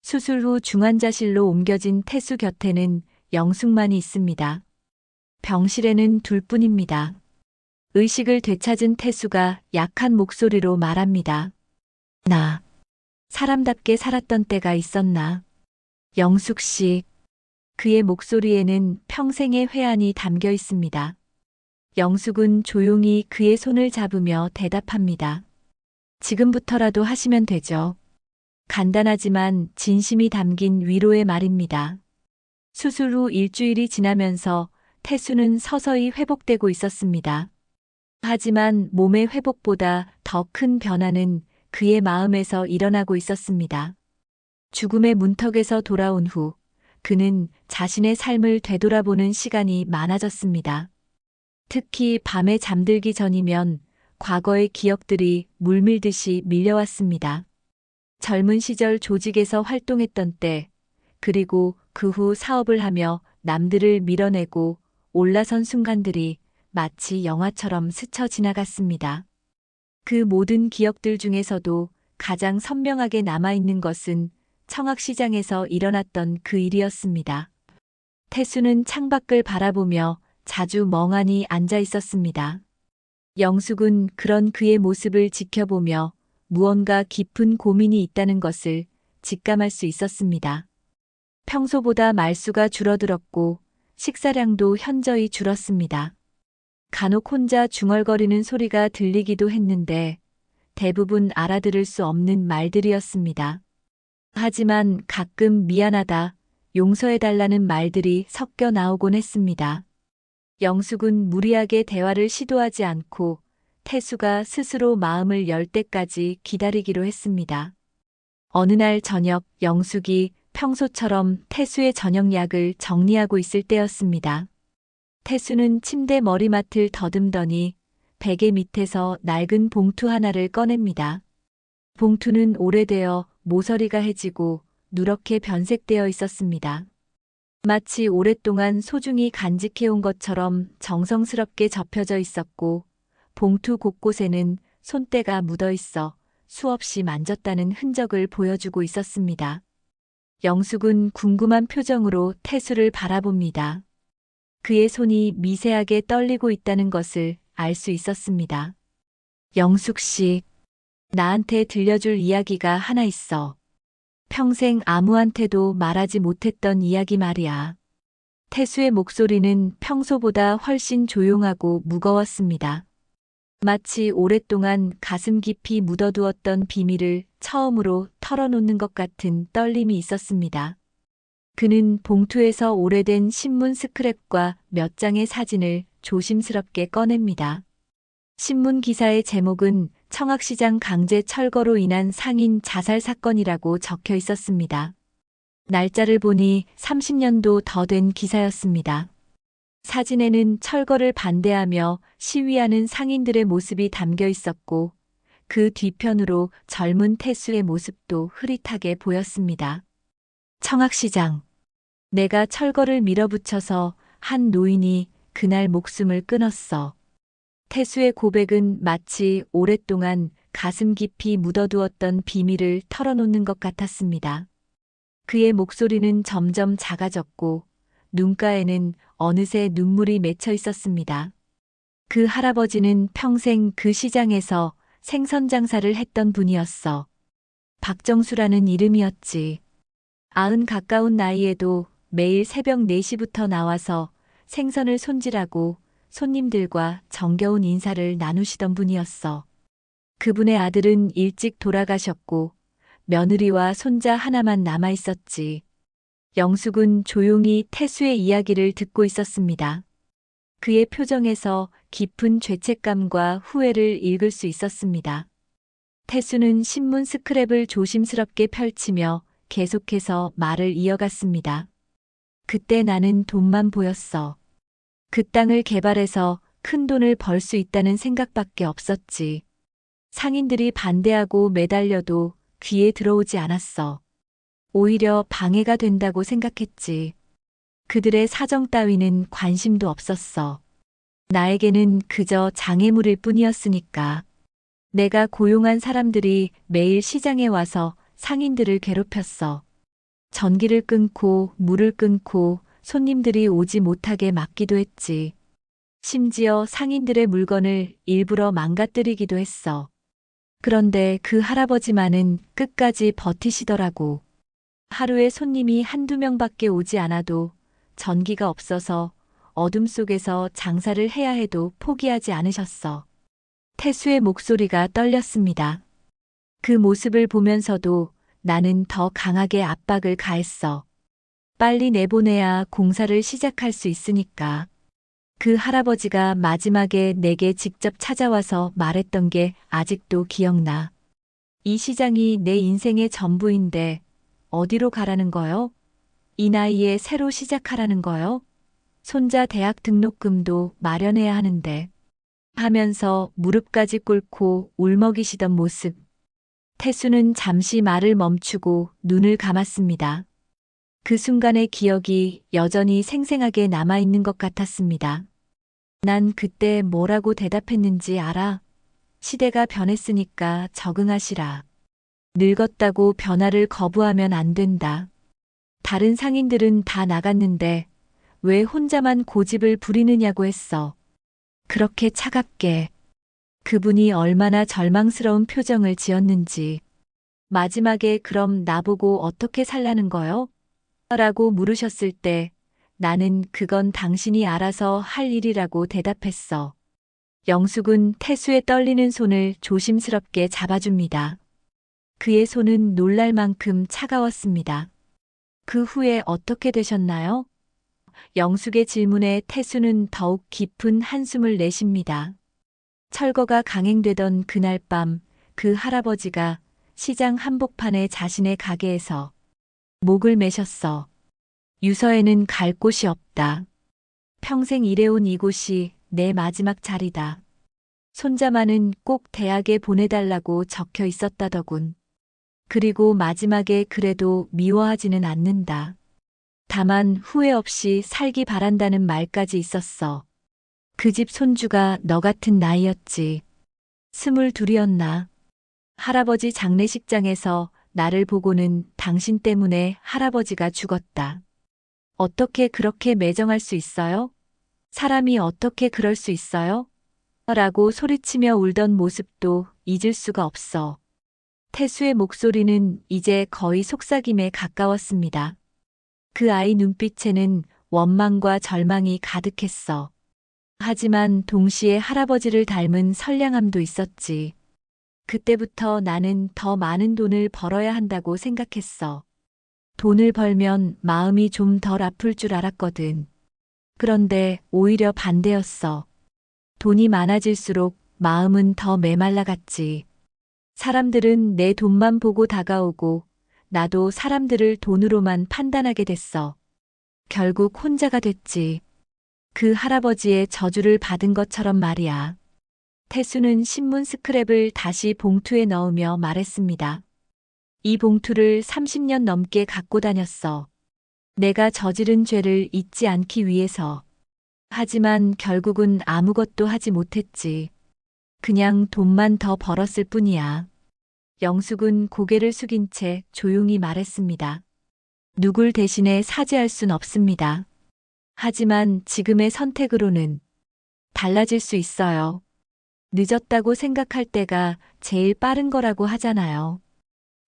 S1: 수술 후 중환자실로 옮겨진 태수 곁에는 영숙만이 있습니다. 병실에는 둘뿐입니다. 의식을 되찾은 태수가 약한 목소리로 말합니다. 나 사람답게 살았던 때가 있었나? 영숙 씨. 그의 목소리에는 평생의 회한이 담겨 있습니다. 영숙은 조용히 그의 손을 잡으며 대답합니다. 지금부터라도 하시면 되죠. 간단하지만 진심이 담긴 위로의 말입니다. 수술 후 일주일이 지나면서 태수는 서서히 회복되고 있었습니다. 하지만 몸의 회복보다 더 큰 변화는 그의 마음에서 일어나고 있었습니다. 죽음의 문턱에서 돌아온 후 그는 자신의 삶을 되돌아보는 시간이 많아졌습니다. 특히 밤에 잠들기 전이면 과거의 기억들이 물밀듯이 밀려왔습니다. 젊은 시절 조직에서 활동했던 때, 그리고 그 후 사업을 하며 남들을 밀어내고 올라선 순간들이 마치 영화처럼 스쳐 지나갔습니다. 그 모든 기억들 중에서도 가장 선명하게 남아있는 것은 청학시장에서 일어났던 그 일이었습니다. 태수는 창밖을 바라보며 자주 멍하니 앉아 있었습니다. 영숙은 그런 그의 모습을 지켜보며 무언가 깊은 고민이 있다는 것을 직감할 수 있었습니다. 평소보다 말수가 줄어들었고 식사량도 현저히 줄었습니다. 간혹 혼자 중얼거리는 소리가 들리기도 했는데 대부분 알아들을 수 없는 말들이었습니다. 하지만 가끔 미안하다, 용서해달라는 말들이 섞여 나오곤 했습니다. 영숙은 무리하게 대화를 시도하지 않고 태수가 스스로 마음을 열 때까지 기다리기로 했습니다. 어느 날 저녁 영숙이 평소처럼 태수의 저녁약을 정리하고 있을 때였습니다. 태수는 침대 머리맡을 더듬더니 베개 밑에서 낡은 봉투 하나를 꺼냅니다. 봉투는 오래되어 모서리가 해지고 누렇게 변색되어 있었습니다. 마치 오랫동안 소중히 간직해온 것처럼 정성스럽게 접혀져 있었고 봉투 곳곳에는 손때가 묻어 있어 수없이 만졌다는 흔적을 보여주고 있었습니다. 영숙은 궁금한 표정으로 태수를 바라봅니다. 그의 손이 미세하게 떨리고 있다는 것을 알 수 있었습니다. 영숙 씨, 나한테 들려줄 이야기가 하나 있어. 평생 아무한테도 말하지 못했던 이야기 말이야. 태수의 목소리는 평소보다 훨씬 조용하고 무거웠습니다. 마치 오랫동안 가슴 깊이 묻어두었던 비밀을 처음으로 털어놓는 것 같은 떨림이 있었습니다. 그는 봉투에서 오래된 신문 스크랩과 몇 장의 사진을 조심스럽게 꺼냅니다. 신문 기사의 제목은 청학시장 강제 철거로 인한 상인 자살 사건이라고 적혀 있었습니다. 날짜를 보니 30년도 더 된 기사였습니다. 사진에는 철거를 반대하며 시위하는 상인들의 모습이 담겨 있었고 그 뒤편으로 젊은 태수의 모습도 흐릿하게 보였습니다. 청학시장. 내가 철거를 밀어붙여서 한 노인이 그날 목숨을 끊었어. 태수의 고백은 마치 오랫동안 가슴 깊이 묻어두었던 비밀을 털어놓는 것 같았습니다. 그의 목소리는 점점 작아졌고 눈가에는 어느새 눈물이 맺혀 있었습니다. 그 할아버지는 평생 그 시장에서 생선 장사를 했던 분이었어. 박정수라는 이름이었지. 90 가까운 나이에도 매일 새벽 4시부터 나와서 생선을 손질하고 손님들과 정겨운 인사를 나누시던 분이었어. 그분의 아들은 일찍 돌아가셨고 며느리와 손자 하나만 남아 있었지. 영숙은 조용히 태수의 이야기를 듣고 있었습니다. 그의 표정에서 깊은 죄책감과 후회를 읽을 수 있었습니다. 태수는 신문 스크랩을 조심스럽게 펼치며 계속해서 말을 이어갔습니다. 그때 나는 돈만 보였어. 그 땅을 개발해서 큰 돈을 벌 수 있다는 생각밖에 없었지. 상인들이 반대하고 매달려도 귀에 들어오지 않았어. 오히려 방해가 된다고 생각했지. 그들의 사정 따위는 관심도 없었어. 나에게는 그저 장애물일 뿐이었으니까. 내가 고용한 사람들이 매일 시장에 와서 상인들을 괴롭혔어. 전기를 끊고 물을 끊고 손님들이 오지 못하게 막기도 했지. 심지어 상인들의 물건을 일부러 망가뜨리기도 했어. 그런데 그 할아버지만은 끝까지 버티시더라고. 하루에 손님이 한두 명밖에 오지 않아도 전기가 없어서 어둠 속에서 장사를 해야 해도 포기하지 않으셨어. 태수의 목소리가 떨렸습니다. 그 모습을 보면서도 나는 더 강하게 압박을 가했어. 빨리 내보내야 공사를 시작할 수 있으니까. 그 할아버지가 마지막에 내게 직접 찾아와서 말했던 게 아직도 기억나. 이 시장이 내 인생의 전부인데 어디로 가라는 거요? 이 나이에 새로 시작하라는 거요? 손자 대학 등록금도 마련해야 하는데. 하면서 무릎까지 꿇고 울먹이시던 모습. 태수는 잠시 말을 멈추고 눈을 감았습니다. 그 순간의 기억이 여전히 생생하게 남아있는 것 같았습니다. 난 그때 뭐라고 대답했는지 알아? 시대가 변했으니까 적응하시라. 늙었다고 변화를 거부하면 안 된다. 다른 상인들은 다 나갔는데 왜 혼자만 고집을 부리느냐고 했어. 그렇게 차갑게. 그분이 얼마나 절망스러운 표정을 지었는지. 마지막에 그럼 나보고 어떻게 살라는 거요? 라고 물으셨을 때 나는 그건 당신이 알아서 할 일이라고 대답했어. 영숙은 태수의 떨리는 손을 조심스럽게 잡아줍니다. 그의 손은 놀랄 만큼 차가웠습니다. 그 후에 어떻게 되셨나요? 영숙의 질문에 태수는 더욱 깊은 한숨을 내쉽니다. 철거가 강행되던 그날 밤 그 할아버지가 시장 한복판에 자신의 가게에서 목을 매셨어. 유서에는 갈 곳이 없다. 평생 일해온 이곳이 내 마지막 자리다. 손자만은 꼭 대학에 보내달라고 적혀 있었다더군. 그리고 마지막에 그래도 미워하지는 않는다. 다만 후회 없이 살기 바란다는 말까지 있었어. 그 집 손주가 너 같은 나이였지. 22이었나. 할아버지 장례식장에서 나를 보고는 당신 때문에 할아버지가 죽었다. 어떻게 그렇게 매정할 수 있어요? 사람이 어떻게 그럴 수 있어요? 라고 소리치며 울던 모습도 잊을 수가 없어. 태수의 목소리는 이제 거의 속삭임에 가까웠습니다. 그 아이 눈빛에는 원망과 절망이 가득했어. 하지만 동시에 할아버지를 닮은 선량함도 있었지. 그때부터 나는 더 많은 돈을 벌어야 한다고 생각했어. 돈을 벌면 마음이 좀 덜 아플 줄 알았거든. 그런데 오히려 반대였어. 돈이 많아질수록 마음은 더 메말라갔지. 사람들은 내 돈만 보고 다가오고 나도 사람들을 돈으로만 판단하게 됐어. 결국 혼자가 됐지. 그 할아버지의 저주를 받은 것처럼 말이야. 태수는 신문 스크랩을 다시 봉투에 넣으며 말했습니다. 이 봉투를 30년 넘게 갖고 다녔어. 내가 저지른 죄를 잊지 않기 위해서. 하지만 결국은 아무것도 하지 못했지. 그냥 돈만 더 벌었을 뿐이야. 영숙은 고개를 숙인 채 조용히 말했습니다. 누굴 대신해 사죄할 순 없습니다. 하지만 지금의 선택으로는 달라질 수 있어요. 늦었다고 생각할 때가 제일 빠른 거라고 하잖아요.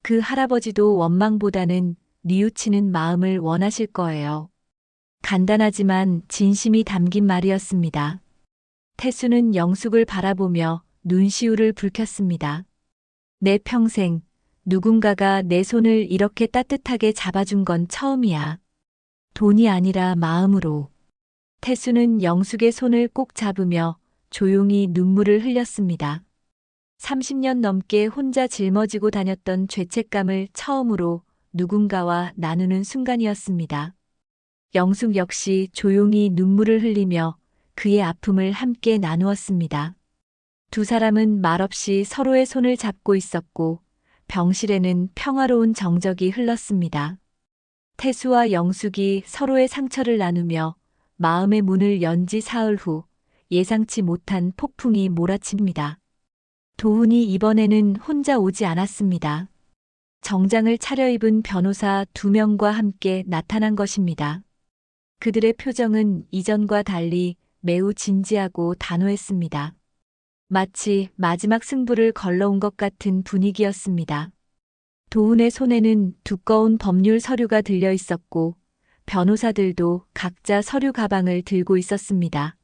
S1: 그 할아버지도 원망보다는 뉘우치는 마음을 원하실 거예요. 간단하지만 진심이 담긴 말이었습니다. 태수는 영숙을 바라보며 눈시울을 붉혔습니다. 내 평생 누군가가 내 손을 이렇게 따뜻하게 잡아준 건 처음이야. 돈이 아니라 마음으로. 태수는 영숙의 손을 꼭 잡으며 조용히 눈물을 흘렸습니다. 30년 넘게 혼자 짊어지고 다녔던 죄책감을 처음으로 누군가와 나누는 순간이었습니다. 영숙 역시 조용히 눈물을 흘리며 그의 아픔을 함께 나누었습니다. 두 사람은 말없이 서로의 손을 잡고 있었고 병실에는 평화로운 정적이 흘렀습니다. 태수와 영숙이 서로의 상처를 나누며 마음의 문을 연 지 사흘 후 예상치 못한 폭풍이 몰아칩니다. 도훈이 이번에는 혼자 오지 않았습니다. 정장을 차려입은 변호사 2명과 함께 나타난 것입니다. 그들의 표정은 이전과 달리 매우 진지하고 단호했습니다. 마치 마지막 승부를 걸러온 것 같은 분위기였습니다. 도훈의 손에는 두꺼운 법률 서류가 들려 있었고 변호사들도 각자 서류 가방을 들고 있었습니다.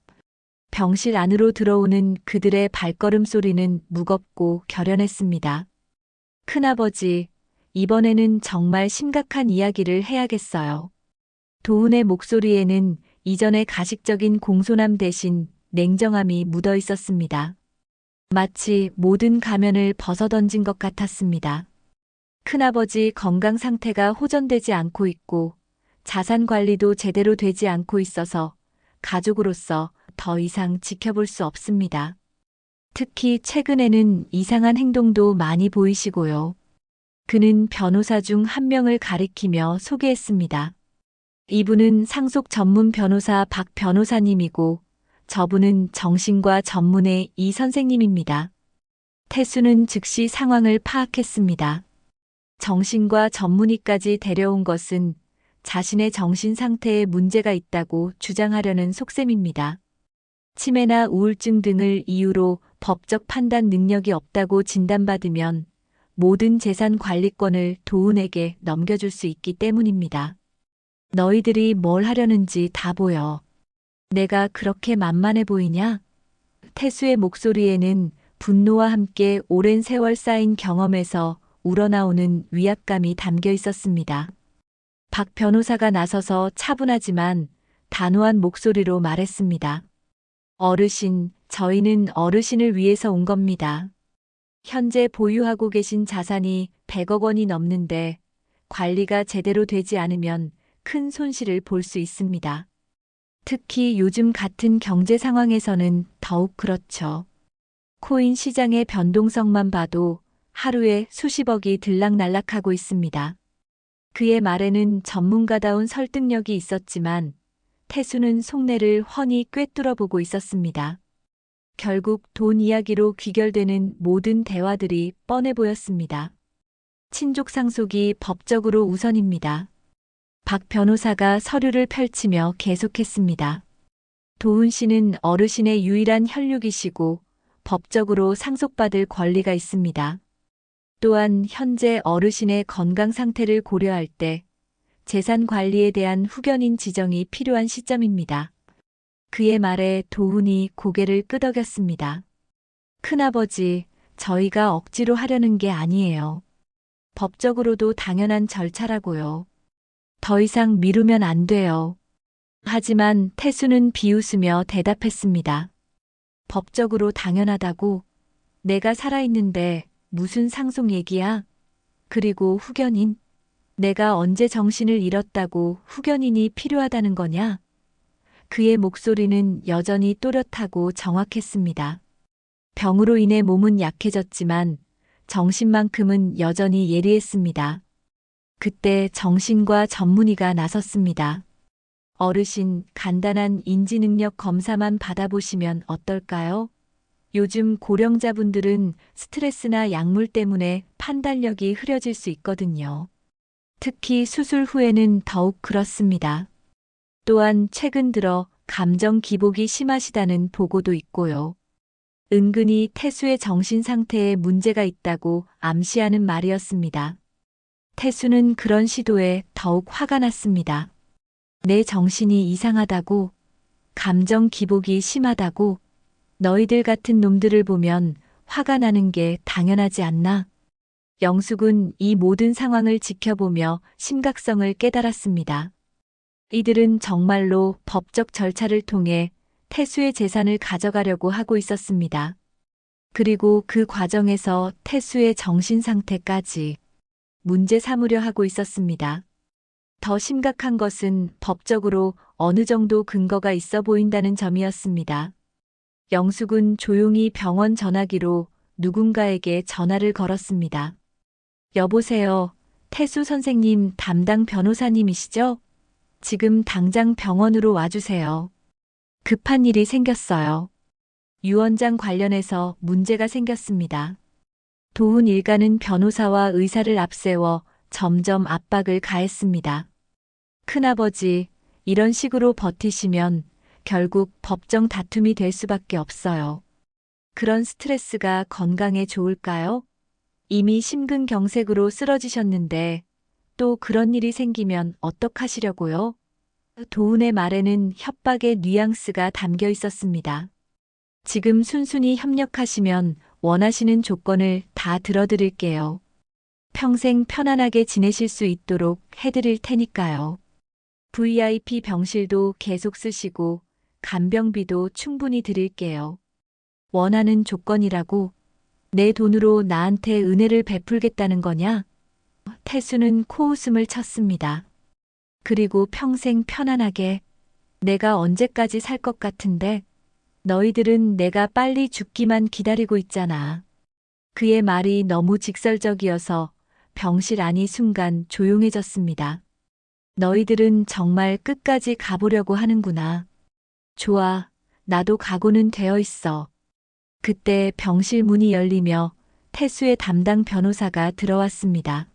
S1: 병실 안으로 들어오는 그들의 발걸음 소리는 무겁고 결연했습니다. 큰아버지, 이번에는 정말 심각한 이야기를 해야겠어요. 도훈의 목소리에는 이전의 가식적인 공손함 대신 냉정함이 묻어 있었습니다. 마치 모든 가면을 벗어던진 것 같았습니다. 큰아버지 건강 상태가 호전되지 않고 있고 자산 관리도 제대로 되지 않고 있어서 가족으로서 더 이상 지켜볼 수 없습니다. 특히 최근에는 이상한 행동도 많이 보이시고요. 그는 변호사 중 한 명을 가리키며 소개했습니다. 이분은 상속 전문 변호사 박 변호사님이고 저분은 정신과 전문의 이 선생님입니다. 태수는 즉시 상황을 파악했습니다. 정신과 전문의까지 데려온 것은 자신의 정신 상태에 문제가 있다고 주장하려는 속셈입니다. 치매나 우울증 등을 이유로 법적 판단 능력이 없다고 진단받으면 모든 재산 관리권을 도훈에게 넘겨줄 수 있기 때문입니다. 너희들이 뭘 하려는지 다 보여. 내가 그렇게 만만해 보이냐? 태수의 목소리에는 분노와 함께 오랜 세월 쌓인 경험에서 우러나오는 위압감이 담겨 있었습니다. 박 변호사가 나서서 차분하지만 단호한 목소리로 말했습니다. 어르신, 저희는 어르신을 위해서 온 겁니다. 현재 보유하고 계신 자산이 100억 원이 넘는데 관리가 제대로 되지 않으면 큰 손실을 볼 수 있습니다. 특히 요즘 같은 경제 상황에서는 더욱 그렇죠. 코인 시장의 변동성만 봐도 하루에 수십억이 들락날락하고 있습니다. 그의 말에는 전문가다운 설득력이 있었지만 태수는 속내를 훤히 꿰뚫어 보고 있었습니다. 결국 돈 이야기로 귀결되는 모든 대화들이 뻔해 보였습니다. 친족 상속이 법적으로 우선입니다. 박 변호사가 서류를 펼치며 계속했습니다. 도훈 씨는 어르신의 유일한 혈육이시고 법적으로 상속받을 권리가 있습니다. 또한 현재 어르신의 건강 상태를 고려할 때 재산 관리에 대한 후견인 지정이 필요한 시점입니다. 그의 말에 도훈이 고개를 끄덕였습니다. 큰아버지, 저희가 억지로 하려는 게 아니에요. 법적으로도 당연한 절차라고요. 더 이상 미루면 안 돼요. 하지만 태수는 비웃으며 대답했습니다. 법적으로 당연하다고? 내가 살아있는데 무슨 상속 얘기야? 그리고 후견인? 내가 언제 정신을 잃었다고 후견인이 필요하다는 거냐? 그의 목소리는 여전히 또렷하고 정확했습니다. 병으로 인해 몸은 약해졌지만 정신만큼은 여전히 예리했습니다. 그때 정신과 전문의가 나섰습니다. 어르신, 간단한 인지능력 검사만 받아보시면 어떨까요? 요즘 고령자분들은 스트레스나 약물 때문에 판단력이 흐려질 수 있거든요. 특히 수술 후에는 더욱 그렇습니다. 또한 최근 들어 감정 기복이 심하시다는 보고도 있고요. 은근히 태수의 정신 상태에 문제가 있다고 암시하는 말이었습니다. 태수는 그런 시도에 더욱 화가 났습니다. 내 정신이 이상하다고, 감정 기복이 심하다고, 너희들 같은 놈들을 보면 화가 나는 게 당연하지 않나? 영숙은 이 모든 상황을 지켜보며 심각성을 깨달았습니다. 이들은 정말로 법적 절차를 통해 태수의 재산을 가져가려고 하고 있었습니다. 그리고 그 과정에서 태수의 정신 상태까지 문제 삼으려 하고 있었습니다. 더 심각한 것은 법적으로 어느 정도 근거가 있어 보인다는 점이었습니다. 영숙은 조용히 병원 전화기로 누군가에게 전화를 걸었습니다. 여보세요. 태수 선생님 담당 변호사님이시죠? 지금 당장 병원으로 와주세요. 급한 일이 생겼어요. 유 원장 관련해서 문제가 생겼습니다. 도훈 일가는 변호사와 의사를 앞세워 점점 압박을 가했습니다. 큰아버지, 이런 식으로 버티시면 결국 법정 다툼이 될 수밖에 없어요. 그런 스트레스가 건강에 좋을까요? 이미 심근경색으로 쓰러지셨는데 또 그런 일이 생기면 어떡하시려고요? 도훈의 말에는 협박의 뉘앙스가 담겨 있었습니다. 지금 순순히 협력하시면 원하시는 조건을 다 들어드릴게요. 평생 편안하게 지내실 수 있도록 해드릴 테니까요. VIP 병실도 계속 쓰시고 간병비도 충분히 드릴게요. 원하는 조건이라고 내 돈으로 나한테 은혜를 베풀겠다는 거냐? 태수는 코웃음을 쳤습니다. 그리고 평생 편안하게 내가 언제까지 살 것 같은데 너희들은 내가 빨리 죽기만 기다리고 있잖아. 그의 말이 너무 직설적이어서 병실 안이 순간 조용해졌습니다. 너희들은 정말 끝까지 가보려고 하는구나. 좋아, 나도 각오는 되어 있어. 그때 병실 문이 열리며 태수의 담당 변호사가 들어왔습니다.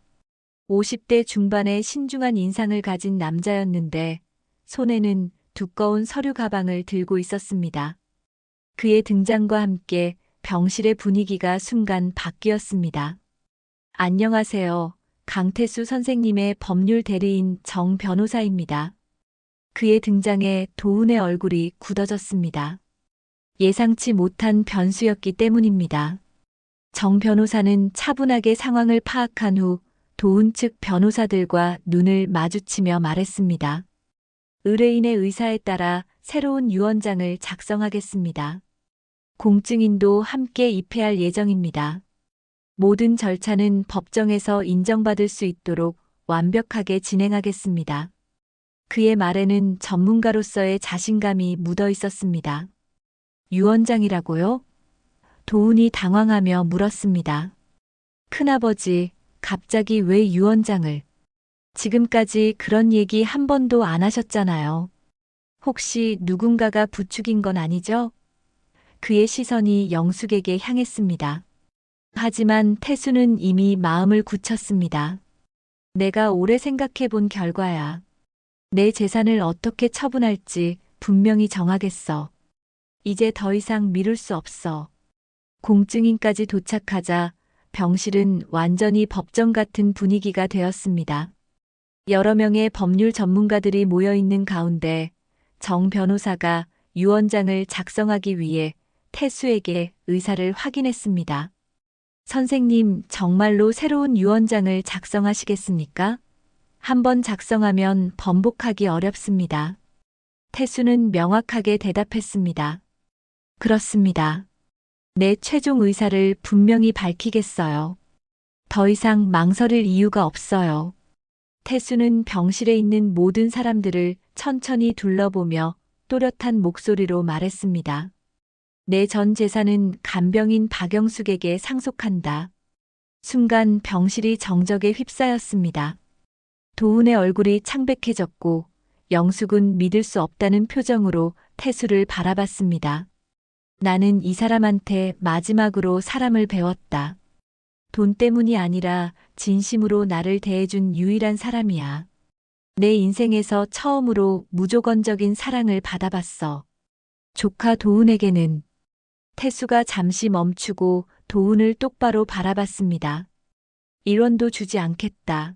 S1: 50대 중반의 신중한 인상을 가진 남자였는데 손에는 두꺼운 서류 가방을 들고 있었습니다. 그의 등장과 함께 병실의 분위기가 순간 바뀌었습니다. 안녕하세요. 강태수 선생님의 법률 대리인 정 변호사입니다. 그의 등장에 도훈의 얼굴이 굳어졌습니다. 예상치 못한 변수였기 때문입니다. 정 변호사는 차분하게 상황을 파악한 후 도훈 측 변호사들과 눈을 마주치며 말했습니다. 의뢰인의 의사에 따라 새로운 유언장을 작성하겠습니다. 공증인도 함께 입회할 예정입니다. 모든 절차는 법정에서 인정받을 수 있도록 완벽하게 진행하겠습니다. 그의 말에는 전문가로서의 자신감이 묻어 있었습니다. 유언장이라고요? 도훈이 당황하며 물었습니다. 큰아버지, 갑자기 왜 유언장을? 지금까지 그런 얘기 한 번도 안 하셨잖아요. 혹시 누군가가 부추긴 건 아니죠? 그의 시선이 영숙에게 향했습니다. 하지만 태수는 이미 마음을 굳혔습니다. 내가 오래 생각해 본 결과야. 내 재산을 어떻게 처분할지 분명히 정하겠어. 이제 더 이상 미룰 수 없어. 공증인까지 도착하자 병실은 완전히 법정 같은 분위기가 되었습니다. 여러 명의 법률 전문가들이 모여 있는 가운데 정 변호사가 유언장을 작성하기 위해 태수에게 의사를 확인했습니다. 선생님, 정말로 새로운 유언장을 작성하시겠습니까? 한번 작성하면 번복하기 어렵습니다. 태수는 명확하게 대답했습니다. 그렇습니다. 내 최종 의사를 분명히 밝히겠어요. 더 이상 망설일 이유가 없어요. 태수는 병실에 있는 모든 사람들을 천천히 둘러보며 또렷한 목소리로 말했습니다. 내 전 재산은 간병인 박영숙에게 상속한다. 순간 병실이 정적에 휩싸였습니다. 도훈의 얼굴이 창백해졌고 영숙은 믿을 수 없다는 표정으로 태수를 바라봤습니다. 나는 이 사람한테 마지막으로 사람을 배웠다. 돈 때문이 아니라 진심으로 나를 대해준 유일한 사람이야. 내 인생에서 처음으로 무조건적인 사랑을 받아봤어. 조카 도훈에게는. 태수가 잠시 멈추고 도훈을 똑바로 바라봤습니다. 1원도 주지 않겠다.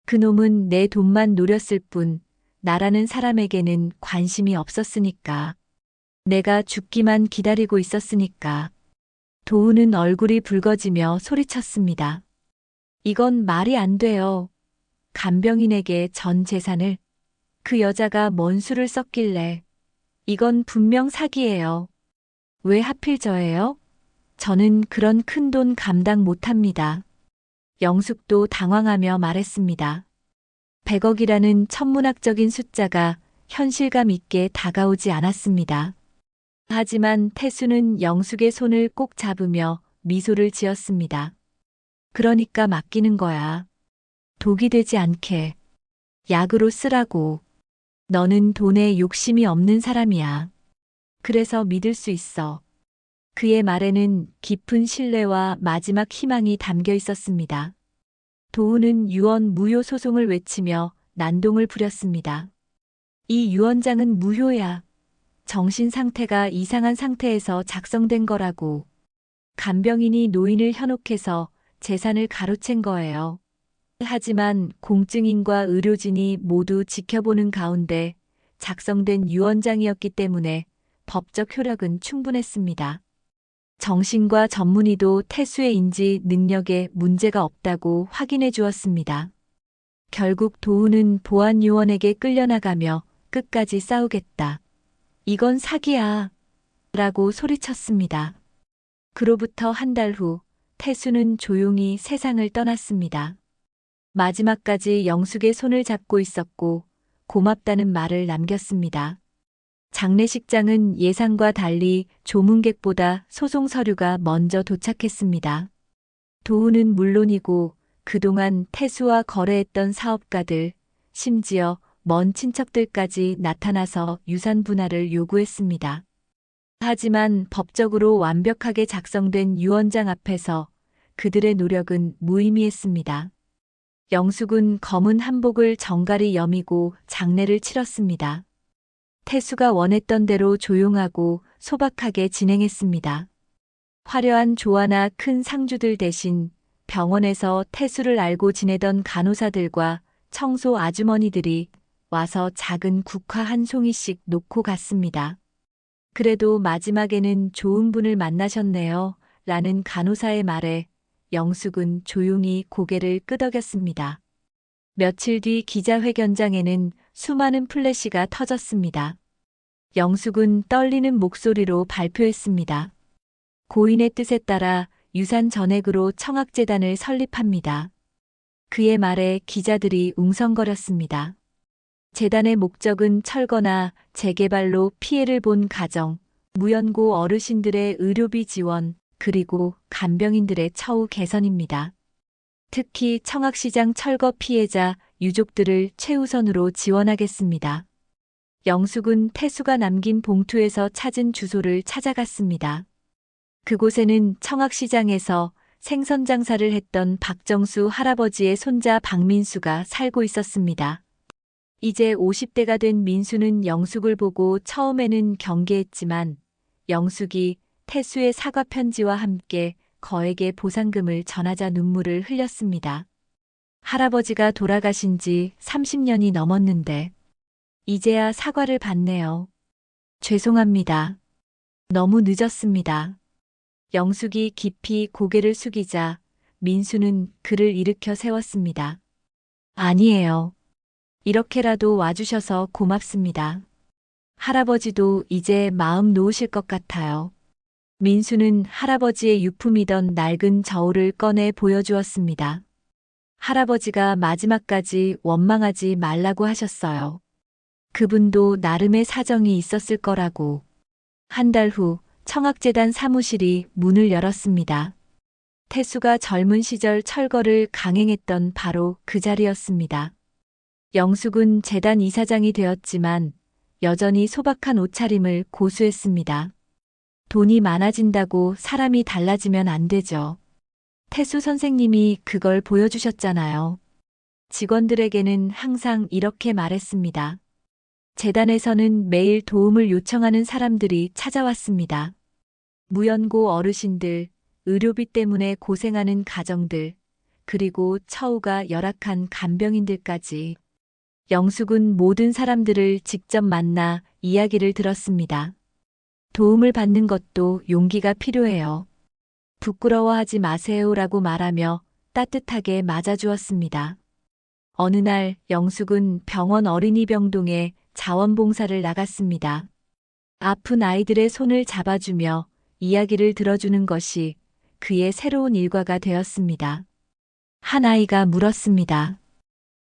S1: 그놈은 내 돈만 노렸을 뿐 나라는 사람에게는 관심이 없었으니까. 내가 죽기만 기다리고 있었으니까. 도훈은 얼굴이 붉어지며 소리쳤습니다. 이건 말이 안 돼요. 간병인에게 전 재산을. 그 여자가 뭔 수를 썼길래. 이건 분명 사기예요. 왜 하필 저예요? 저는 그런 큰 돈 감당 못합니다. 영숙도 당황하며 말했습니다. 100억이라는 천문학적인 숫자가 현실감 있게 다가오지 않았습니다. 하지만 태수는 영숙의 손을 꼭 잡으며 미소를 지었습니다. 그러니까 맡기는 거야. 독이 되지 않게. 약으로 쓰라고. 너는 돈에 욕심이 없는 사람이야. 그래서 믿을 수 있어. 그의 말에는 깊은 신뢰와 마지막 희망이 담겨 있었습니다. 도우는 유언 무효 소송을 외치며 난동을 부렸습니다. 이 유언장은 무효야. 정신 상태가 이상한 상태에서 작성된 거라고. 간병인이 노인을 현혹해서 재산을 가로챈 거예요. 하지만 공증인과 의료진이 모두 지켜보는 가운데 작성된 유언장이었기 때문에 법적 효력은 충분했습니다. 정신과 전문의도 태수의 인지 능력에 문제가 없다고 확인해 주었습니다. 결국 도우는 보안요원에게 끌려나가며 끝까지 싸우겠다. 이건 사기야. 라고 소리쳤습니다. 그로부터 한 달 후 태수는 조용히 세상을 떠났습니다. 마지막까지 영숙의 손을 잡고 있었고 고맙다는 말을 남겼습니다. 장례식장은 예상과 달리 조문객보다 소송 서류가 먼저 도착했습니다. 도우는 물론이고 그동안 태수와 거래했던 사업가들, 심지어 먼 친척들까지 나타나서 유산 분할을 요구했습니다. 하지만 법적으로 완벽하게 작성된 유언장 앞에서 그들의 노력은 무의미했습니다. 영숙은 검은 한복을 정갈이 여미고 장례를 치렀습니다. 태수가 원했던 대로 조용하고 소박하게 진행했습니다. 화려한 조화나 큰 상주들 대신 병원에서 태수를 알고 지내던 간호사들과 청소 아주머니들이 와서 작은 국화 한 송이씩 놓고 갔습니다. 그래도 마지막에는 좋은 분을 만나셨네요. 라는 간호사의 말에 영숙은 조용히 고개를 끄덕였습니다. 며칠 뒤 기자회견장에는 수많은 플래시가 터졌습니다. 영숙은 떨리는 목소리로 발표했습니다. 고인의 뜻에 따라 유산 전액으로 청학재단을 설립합니다. 그의 말에 기자들이 웅성거렸습니다. 재단의 목적은 철거나 재개발로 피해를 본 가정, 무연고 어르신들의 의료비 지원, 그리고 간병인들의 처우 개선입니다. 특히 청학시장 철거 피해자 유족들을 최우선으로 지원하겠습니다. 영숙은 태수가 남긴 봉투에서 찾은 주소를 찾아갔습니다. 그곳에는 청학시장에서 생선 장사를 했던 박정수 할아버지의 손자 박민수가 살고 있었습니다. 이제 50대가 된 민수는 영숙을 보고 처음에는 경계했지만 영숙이 태수의 사과 편지와 함께 거액의 보상금을 전하자 눈물을 흘렸습니다. 할아버지가 돌아가신 지 30년이 넘었는데 이제야 사과를 받네요. 죄송합니다. 너무 늦었습니다. 영숙이 깊이 고개를 숙이자 민수는 그를 일으켜 세웠습니다. 아니에요. 이렇게라도 와주셔서 고맙습니다. 할아버지도 이제 마음 놓으실 것 같아요. 민수는 할아버지의 유품이던 낡은 저울을 꺼내 보여주었습니다. 할아버지가 마지막까지 원망하지 말라고 하셨어요. 그분도 나름의 사정이 있었을 거라고. 한 달 후 청학재단 사무실이 문을 열었습니다. 태수가 젊은 시절 철거를 강행했던 바로 그 자리였습니다. 영숙은 재단 이사장이 되었지만 여전히 소박한 옷차림을 고수했습니다. 돈이 많아진다고 사람이 달라지면 안 되죠. 태수 선생님이 그걸 보여주셨잖아요. 직원들에게는 항상 이렇게 말했습니다. 재단에서는 매일 도움을 요청하는 사람들이 찾아왔습니다. 무연고 어르신들, 의료비 때문에 고생하는 가정들, 그리고 처우가 열악한 간병인들까지. 영숙은 모든 사람들을 직접 만나 이야기를 들었습니다. 도움을 받는 것도 용기가 필요해요. 부끄러워하지 마세요라고 말하며 따뜻하게 맞아주었습니다. 어느 날 영숙은 병원 어린이병동에 자원봉사를 나갔습니다. 아픈 아이들의 손을 잡아주며 이야기를 들어주는 것이 그의 새로운 일과가 되었습니다. 한 아이가 물었습니다.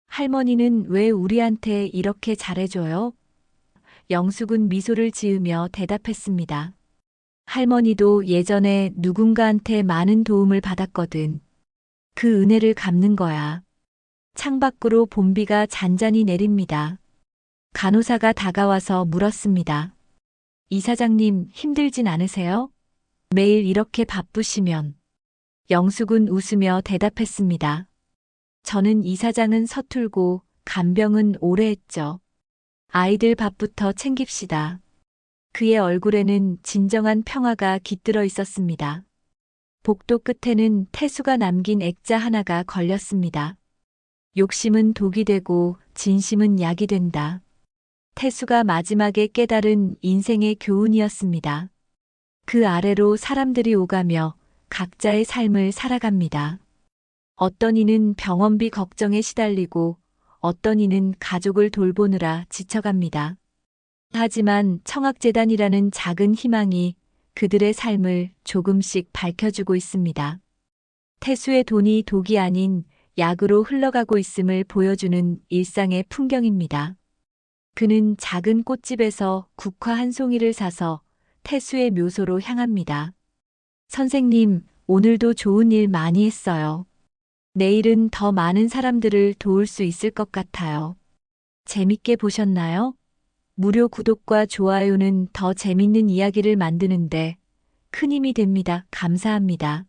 S1: 할머니는 왜 우리한테 이렇게 잘해줘요? 영숙은 미소를 지으며 대답했습니다. 할머니도 예전에 누군가한테 많은 도움을 받았거든. 그 은혜를 갚는 거야. 창밖으로 봄비가 잔잔히 내립니다. 간호사가 다가와서 물었습니다. 이사장님, 힘들진 않으세요? 매일 이렇게 바쁘시면. 영숙은 웃으며 대답했습니다. 저는 이사장은 서툴고 간병은 오래 했죠. 아이들 밥부터 챙깁시다. 그의 얼굴에는 진정한 평화가 깃들어 있었습니다. 복도 끝에는 태수가 남긴 액자 하나가 걸렸습니다. 욕심은 독이 되고 진심은 약이 된다. 태수가 마지막에 깨달은 인생의 교훈이었습니다. 그 아래로 사람들이 오가며 각자의 삶을 살아갑니다. 어떤 이는 병원비 걱정에 시달리고 어떤 이는 가족을 돌보느라 지쳐갑니다. 하지만 청학재단이라는 작은 희망이 그들의 삶을 조금씩 밝혀주고 있습니다. 태수의 돈이 독이 아닌 약으로 흘러가고 있음을 보여주는 일상의 풍경입니다. 그는 작은 꽃집에서 국화 한 송이를 사서 태수의 묘소로 향합니다. 선생님, 오늘도 좋은 일 많이 했어요. 내일은 더 많은 사람들을 도울 수 있을 것 같아요. 재밌게 보셨나요? 무료 구독과 좋아요는 더 재밌는 이야기를 만드는데 큰 힘이 됩니다. 감사합니다.